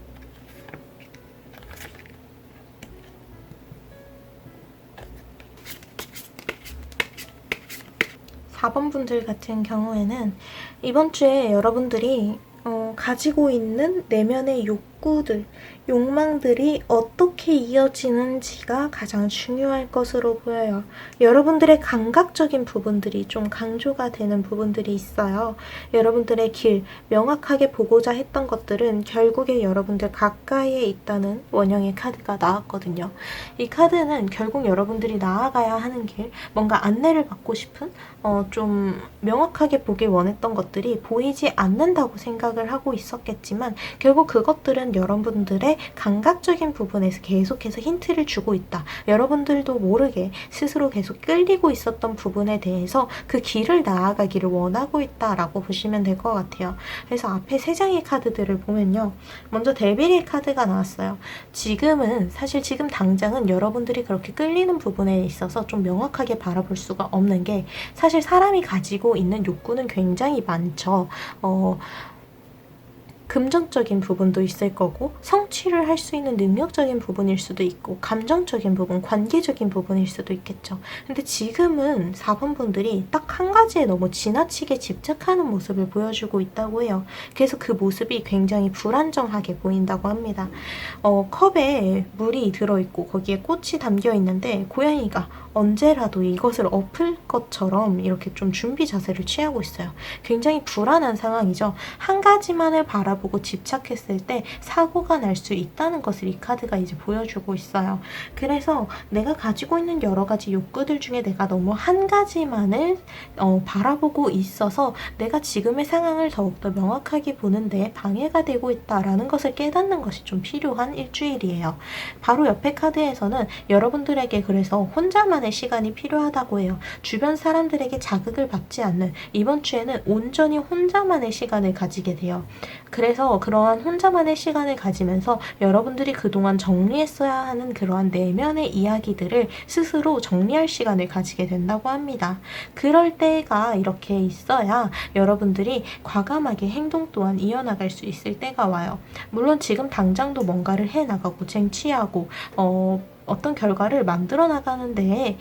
4번 분들 같은 경우에는 이번 주에 여러분들이 가지고 있는 내면의 욕구들, 욕망들이 어떻게 이어지는지가 가장 중요할 것으로 보여요. 여러분들의 감각적인 부분들이 좀 강조가 되는 부분들이 있어요. 여러분들의 길, 명확하게 보고자 했던 것들은 결국에 여러분들 가까이에 있다는 원형의 카드가 나왔거든요. 이 카드는 결국 여러분들이 나아가야 하는 길, 뭔가 안내를 받고 싶은 좀 명확하게 보길 원했던 것들이 보이지 않는다고 생각을 하고 있었겠지만 결국 그것들은 여러분들의 감각적인 부분에서 계속해서 힌트를 주고 있다. 여러분들도 모르게 스스로 계속 끌리고 있었던 부분에 대해서 그 길을 나아가기를 원하고 있다라고 보시면 될 것 같아요. 그래서 앞에 3장의 카드들을 보면요. 먼저 데빌의 카드가 나왔어요. 사실 지금 당장은 여러분들이 그렇게 끌리는 부분에 있어서 좀 명확하게 바라볼 수가 없는 게 사실 사람이 가지고 있는 욕구는 굉장히 많죠. 금전적인 부분도 있을 거고 성취를 할 수 있는 능력적인 부분일 수도 있고 감정적인 부분, 관계적인 부분일 수도 있겠죠. 근데 지금은 4번 분들이 딱 한 가지에 너무 지나치게 집착하는 모습을 보여주고 있다고 해요. 그래서 그 모습이 굉장히 불안정하게 보인다고 합니다. 컵에 물이 들어있고 거기에 꽃이 담겨 있는데 고양이가 언제라도 이것을 엎을 것처럼 이렇게 좀 준비 자세를 취하고 있어요. 굉장히 불안한 상황이죠. 한 가지만을 바라보고 바라보고 집착했을 때 사고가 날 수 있다는 것을 이 카드가 이제 보여주고 있어요. 그래서 내가 가지고 있는 여러 가지 욕구들 중에 내가 너무 한 가지만을 바라보고 있어서 내가 지금의 상황을 더욱더 명확하게 보는데 방해가 되고 있다라는 것을 깨닫는 것이 좀 필요한 일주일이에요. 바로 옆에 카드에서는 여러분들에게 그래서 혼자만의 시간이 필요하다고 해요. 주변 사람들에게 자극을 받지 않는 이번 주에는 온전히 혼자만의 시간을 가지게 돼요. 그래서 그러한 혼자만의 시간을 가지면서 여러분들이 그동안 정리했어야 하는 그러한 내면의 이야기들을 스스로 정리할 시간을 가지게 된다고 합니다. 그럴 때가 이렇게 있어야 여러분들이 과감하게 행동 또한 이어나갈 수 있을 때가 와요. 물론 지금 당장도 뭔가를 해나가고 쟁취하고 어떤 결과를 만들어 나가는 데에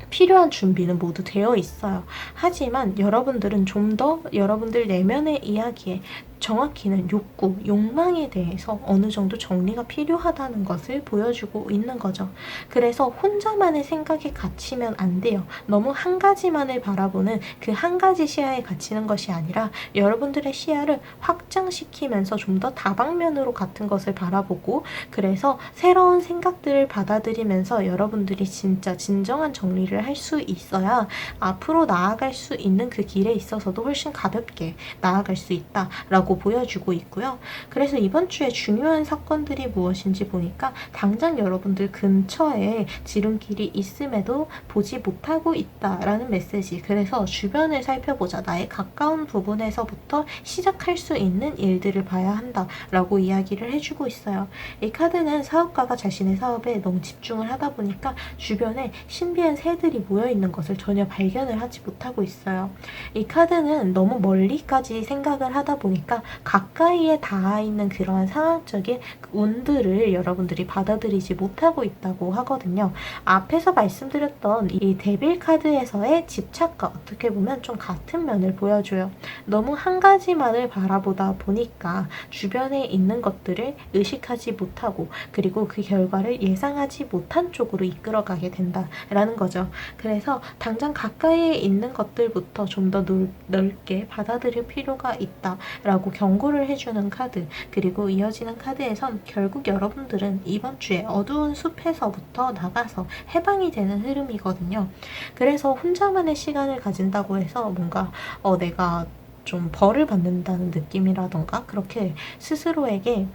필요한 준비는 모두 되어 있어요. 하지만 여러분들은 좀 더 여러분들 내면의 이야기에 정확히는 욕구, 욕망에 대해서 어느 정도 정리가 필요하다는 것을 보여주고 있는 거죠. 그래서 혼자만의 생각에 갇히면 안 돼요. 너무 한 가지만을 바라보는 그 한 가지 시야에 갇히는 것이 아니라 여러분들의 시야를 확장시키면서 좀 더 다방면으로 같은 것을 바라보고 그래서 새로운 생각들을 받아들이면서 여러분들이 진짜 진정한 정리를 할 수 있어야 앞으로 나아갈 수 있는 그 길에 있어서도 훨씬 가볍게 나아갈 수 있다라고 보여주고 있고요. 그래서 이번 주에 중요한 사건들이 무엇인지 보니까 당장 여러분들 근처에 지름길이 있음에도 보지 못하고 있다라는 메시지. 그래서 주변을 살펴보자. 나의 가까운 부분에서부터 시작할 수 있는 일들을 봐야 한다라고 이야기를 해주고 있어요. 이 카드는 사업가가 자신의 사업에 너무 집중을 하다 보니까 주변에 신비한 새들이 모여있는 것을 전혀 발견을 하지 못하고 있어요. 이 카드는 너무 멀리까지 생각을 하다 보니까 가까이에 닿아 있는 그러한 상황적인 운들을 여러분들이 받아들이지 못하고 있다고 하거든요. 앞에서 말씀드렸던 이 데빌 카드에서의 집착과 어떻게 보면 좀 같은 면을 보여줘요. 너무 한 가지만을 바라보다 보니까 주변에 있는 것들을 의식하지 못하고 그리고 그 결과를 예상하지 못한 쪽으로 이끌어가게 된다라는 거죠. 그래서 당장 가까이에 있는 것들부터 좀 더 넓게 받아들일 필요가 있다라고 경고를 해주는 카드. 그리고 이어지는 카드에선 결국 여러분들은 이번 주에 어두운 숲에서부터 나가서 해방이 되는 흐름이거든요. 그래서 혼자만의 시간을 가진다고 해서 뭔가 내가 좀 벌을 받는다는 느낌이라던가 그렇게 스스로에게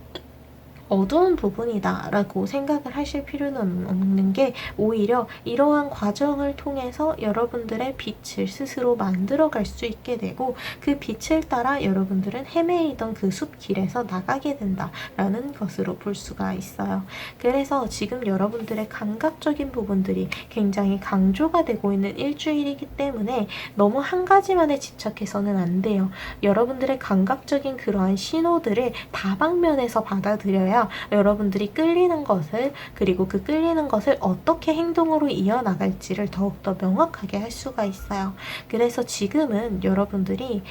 어두운 부분이다 라고 생각을 하실 필요는 없는 게 오히려 이러한 과정을 통해서 여러분들의 빛을 스스로 만들어갈 수 있게 되고 그 빛을 따라 여러분들은 헤매이던 그 숲길에서 나가게 된다라는 것으로 볼 수가 있어요. 그래서 지금 여러분들의 감각적인 부분들이 굉장히 강조가 되고 있는 일주일이기 때문에 너무 한 가지만에 집착해서는 안 돼요. 여러분들의 감각적인 그러한 신호들을 다방면에서 받아들여야 여러분들이 끌리는 것을 그리고 그 끌리는 것을 어떻게 행동으로 이어나갈지를 더욱더 명확하게 할 수가 있어요. 그래서 지금은 여러분들이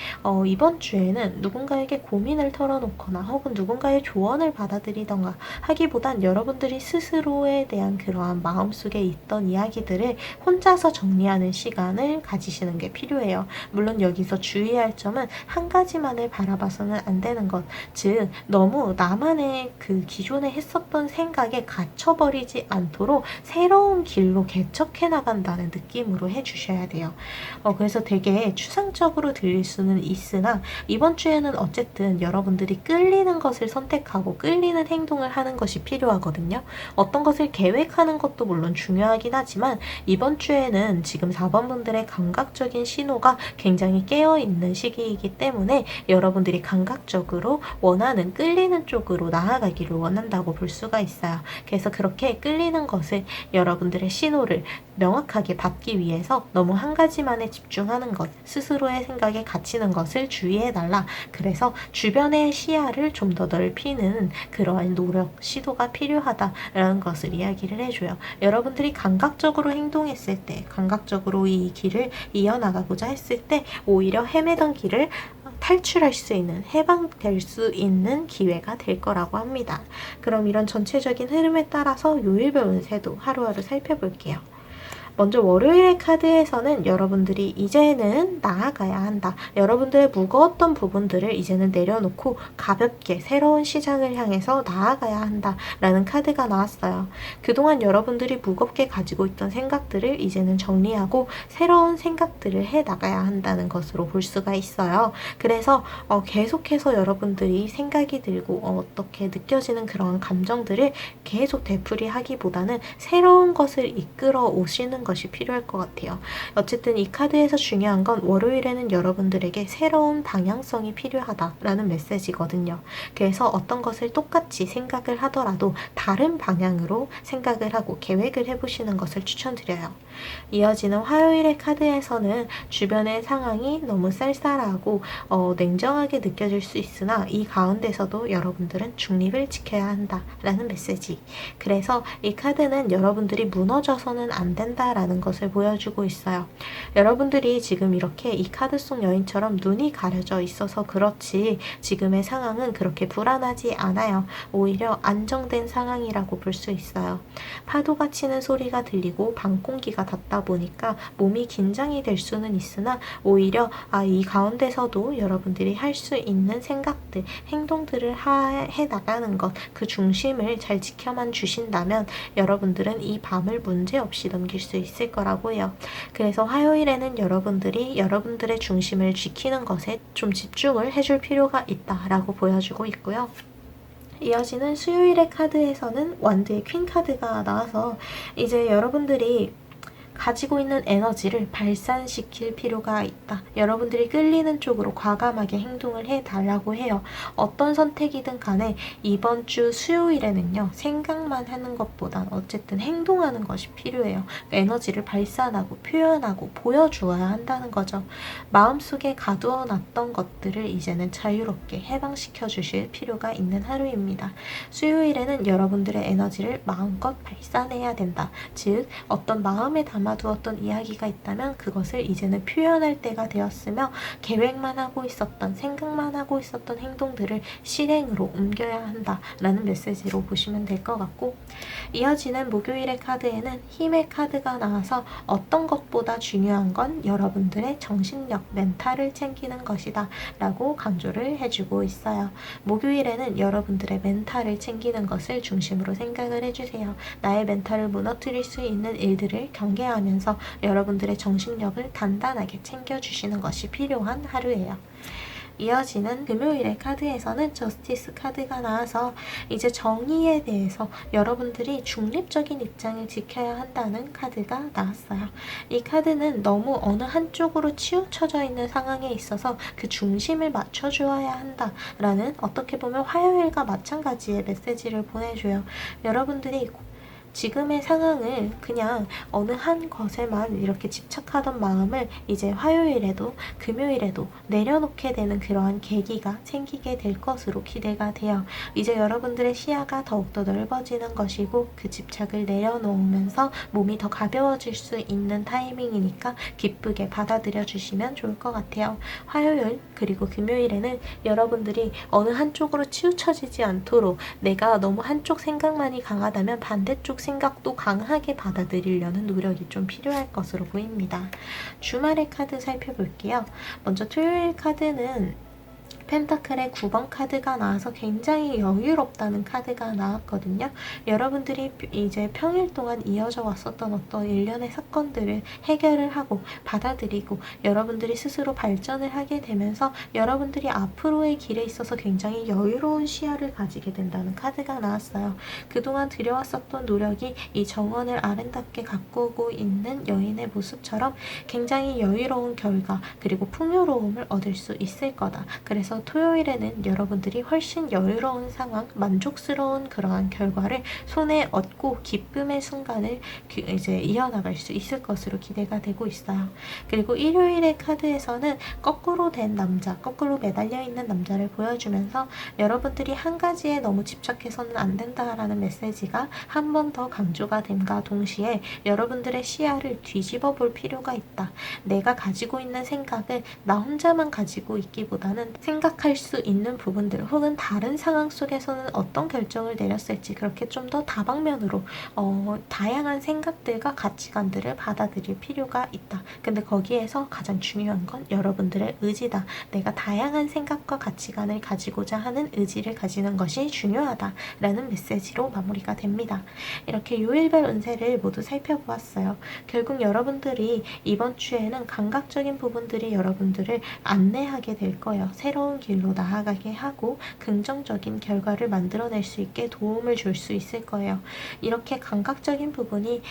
이번 주에는 누군가에게 고민을 털어놓거나 혹은 누군가의 조언을 받아들이던가 하기보단 여러분들이 스스로에 대한 그러한 마음속에 있던 이야기들을 혼자서 정리하는 시간을 가지시는 게 필요해요. 물론 여기서 주의할 점은 한 가지만을 바라봐서는 안 되는 것. 즉 너무 나만의 그 기존에 했었던 생각에 갇혀버리지 않도록 새로운 길로 개척해 나간다는 느낌으로 해주셔야 돼요. 그래서 되게 추상적으로 들릴 수는 있으나 이번 주에는 어쨌든 여러분들이 끌리는 것을 선택하고 끌리는 행동을 하는 것이 필요하거든요. 어떤 것을 계획하는 것도 물론 중요하긴 하지만 이번 주에는 지금 4번 분들의 감각적인 신호가 굉장히 깨어있는 시기이기 때문에 여러분들이 감각적으로 원하는 끌리는 쪽으로 나아가기를 원한다고 볼 수가 있어요. 그래서 그렇게 끌리는 것을 여러분들의 신호를 명확하게 받기 위해서 너무 한 가지만에 집중하는 것, 스스로의 생각에 갇히는 것을 주의해달라. 그래서 주변의 시야를 좀 더 넓히는 그러한 노력, 시도가 필요하다라는 것을 이야기를 해줘요. 여러분들이 감각적으로 행동했을 때, 감각적으로 이 길을 이어나가고자 했을 때 오히려 헤매던 길을 탈출할 수 있는, 해방될 수 있는 기회가 될 거라고 합니다. 그럼 이런 전체적인 흐름에 따라서 요일별 운세도 하루하루 살펴볼게요. 먼저 월요일의 카드에서는 여러분들이 이제는 나아가야 한다. 여러분들의 무거웠던 부분들을 이제는 내려놓고 가볍게 새로운 시작을 향해서 나아가야 한다. 라는 카드가 나왔어요. 그동안 여러분들이 무겁게 가지고 있던 생각들을 이제는 정리하고 새로운 생각들을 해 나가야 한다는 것으로 볼 수가 있어요. 그래서 계속해서 여러분들이 생각이 들고 어떻게 느껴지는 그런 감정들을 계속 되풀이하기보다는 새로운 것을 이끌어 오시는 것이 필요할 것 같아요. 어쨌든 이 카드에서 중요한 건 월요일에는 여러분들에게 새로운 방향성이 필요하다라는 메시지거든요. 그래서 어떤 것을 똑같이 생각을 하더라도 다른 방향으로 생각을 하고 계획을 해보시는 것을 추천드려요. 이어지는 화요일의 카드에서는 주변의 상황이 너무 쌀쌀하고 냉정하게 느껴질 수 있으나 이 가운데서도 여러분들은 중립을 지켜야 한다라는 메시지. 그래서 이 카드는 여러분들이 무너져서는 안 된다라는 것을 보여주고 있어요. 여러분들이 지금 이렇게 이 카드 속 여인처럼 눈이 가려져 있어서 그렇지 지금의 상황은 그렇게 불안하지 않아요. 오히려 안정된 상황이라고 볼 수 있어요. 파도가 치는 소리가 들리고 밤 공기가 닿다 보니까 몸이 긴장이 될 수는 있으나 오히려 이 가운데서도 여러분들이 할 수 있는 생각들, 행동들을 해 나가는 것, 그 중심을 잘 지켜만 주신다면 여러분들은 이 밤을 문제없이 넘길 수 있을 거라고 해요. 그래서 화요일에는 여러분들이 여러분들의 중심을 지키는 것에 좀 집중을 해줄 필요가 있다라고 보여주고 있고요. 이어지는 수요일의 카드에서는 완드의 퀸 카드가 나와서 이제 여러분들이 가지고 있는 에너지를 발산시킬 필요가 있다. 여러분들이 끌리는 쪽으로 과감하게 행동을 해달라고 해요. 어떤 선택이든 간에 이번 주 수요일에는요. 생각만 하는 것보단 어쨌든 행동하는 것이 필요해요. 에너지를 발산하고 표현하고 보여주어야 한다는 거죠. 마음속에 가두어놨던 것들을 이제는 자유롭게 해방시켜 주실 필요가 있는 하루입니다. 수요일에는 여러분들의 에너지를 마음껏 발산해야 된다. 즉 어떤 마음에 담아두었던 이야기가 있다면 그것을 이제는 표현할 때가 되었으며 계획만 하고 있었던 생각만 하고 있었던 행동들을 실행으로 옮겨야 한다라는 메시지로 보시면 될 것 같고 이어지는 목요일의 카드에는 힘의 카드가 나와서 어떤 것보다 중요한 건 여러분들의 정신력, 멘탈을 챙기는 것이다 라고 강조를 해주고 있어요. 목요일에는 여러분들의 멘탈을 챙기는 것을 중심으로 생각을 해주세요. 나의 멘탈을 무너뜨릴 수 있는 일들을 경계하면서 여러분들의 정신력을 단단하게 챙겨주시는 것이 필요한 하루예요. 이어지는 금요일의 카드에서는 저스티스 카드가 나와서 이제 정의에 대해서 여러분들이 중립적인 입장을 지켜야 한다는 카드가 나왔어요. 이 카드는 너무 어느 한쪽으로 치우쳐져 있는 상황에 있어서 그 중심을 맞춰주어야 한다라는 어떻게 보면 화요일과 마찬가지의 메시지를 보내줘요. 여러분들이 지금의 상황을 그냥 어느 한 것에만 이렇게 집착하던 마음을 이제 화요일에도 금요일에도 내려놓게 되는 그러한 계기가 생기게 될 것으로 기대가 돼요. 이제 여러분들의 시야가 더욱더 넓어지는 것이고 그 집착을 내려놓으면서 몸이 더 가벼워질 수 있는 타이밍이니까 기쁘게 받아들여 주시면 좋을 것 같아요. 화요일 그리고 금요일에는 여러분들이 어느 한쪽으로 치우쳐지지 않도록 내가 너무 한쪽 생각만이 강하다면 반대쪽 생각도 강하게 받아들이려는 노력이 좀 필요할 것으로 보입니다. 주말의 카드 살펴볼게요. 먼저 토요일 카드는 펜타클의 9번 카드가 나와서 굉장히 여유롭다는 카드가 나왔거든요. 여러분들이 이제 평일 동안 이어져 왔었던 어떤 일련의 사건들을 해결을 하고 받아들이고 여러분들이 스스로 발전을 하게 되면서 여러분들이 앞으로의 길에 있어서 굉장히 여유로운 시야를 가지게 된다는 카드가 나왔어요. 그동안 들여왔었던 노력이 이 정원을 아름답게 가꾸고 있는 여인의 모습처럼 굉장히 여유로운 결과 그리고 풍요로움을 얻을 수 있을 거다. 그래서 토요일에는 여러분들이 훨씬 여유로운 상황, 만족스러운 그러한 결과를 손에 얻고 기쁨의 순간을 이제 이어나갈 수 있을 것으로 기대가 되고 있어요. 그리고 일요일의 카드에서는 거꾸로 된 남자, 거꾸로 매달려 있는 남자를 보여주면서 여러분들이 한 가지에 너무 집착해서는 안 된다라는 메시지가 한 번 더 강조가 됨과 동시에 여러분들의 시야를 뒤집어 볼 필요가 있다. 내가 가지고 있는 생각을 나 혼자만 가지고 있기보다는 생각할 수 있는 부분들 혹은 다른 상황 속에서는 어떤 결정을 내렸을지 그렇게 좀 더 다방면으로 다양한 생각들과 가치관들을 받아들일 필요가 있다. 근데 거기에서 가장 중요한 건 여러분들의 의지다. 내가 다양한 생각과 가치관을 가지고자 하는 의지를 가지는 것이 중요하다라는 메시지로 마무리가 됩니다. 이렇게 요일별 운세를 모두 살펴보았어요. 결국 여러분들이 이번 주에는 감각적인 부분들이 여러분들을 안내하게 될 거예요. 새로운 길로 나아가게 하고 긍정적인 결과를 만들어낼 수 있게 도움을 줄 수 있을 거예요. 이렇게 감각적인 부분이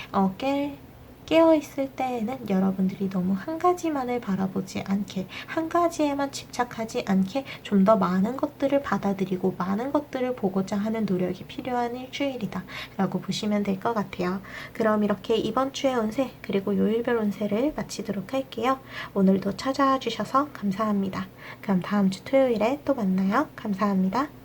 깨어있을 때에는 여러분들이 너무 한 가지만을 바라보지 않게, 한 가지에만 집착하지 않게 좀 더 많은 것들을 받아들이고 많은 것들을 보고자 하는 노력이 필요한 일주일이다 라고 보시면 될 것 같아요. 그럼 이렇게 이번 주의 운세 그리고 요일별 운세를 마치도록 할게요. 오늘도 찾아와 주셔서 감사합니다. 그럼 다음 주 토요일에 또 만나요. 감사합니다.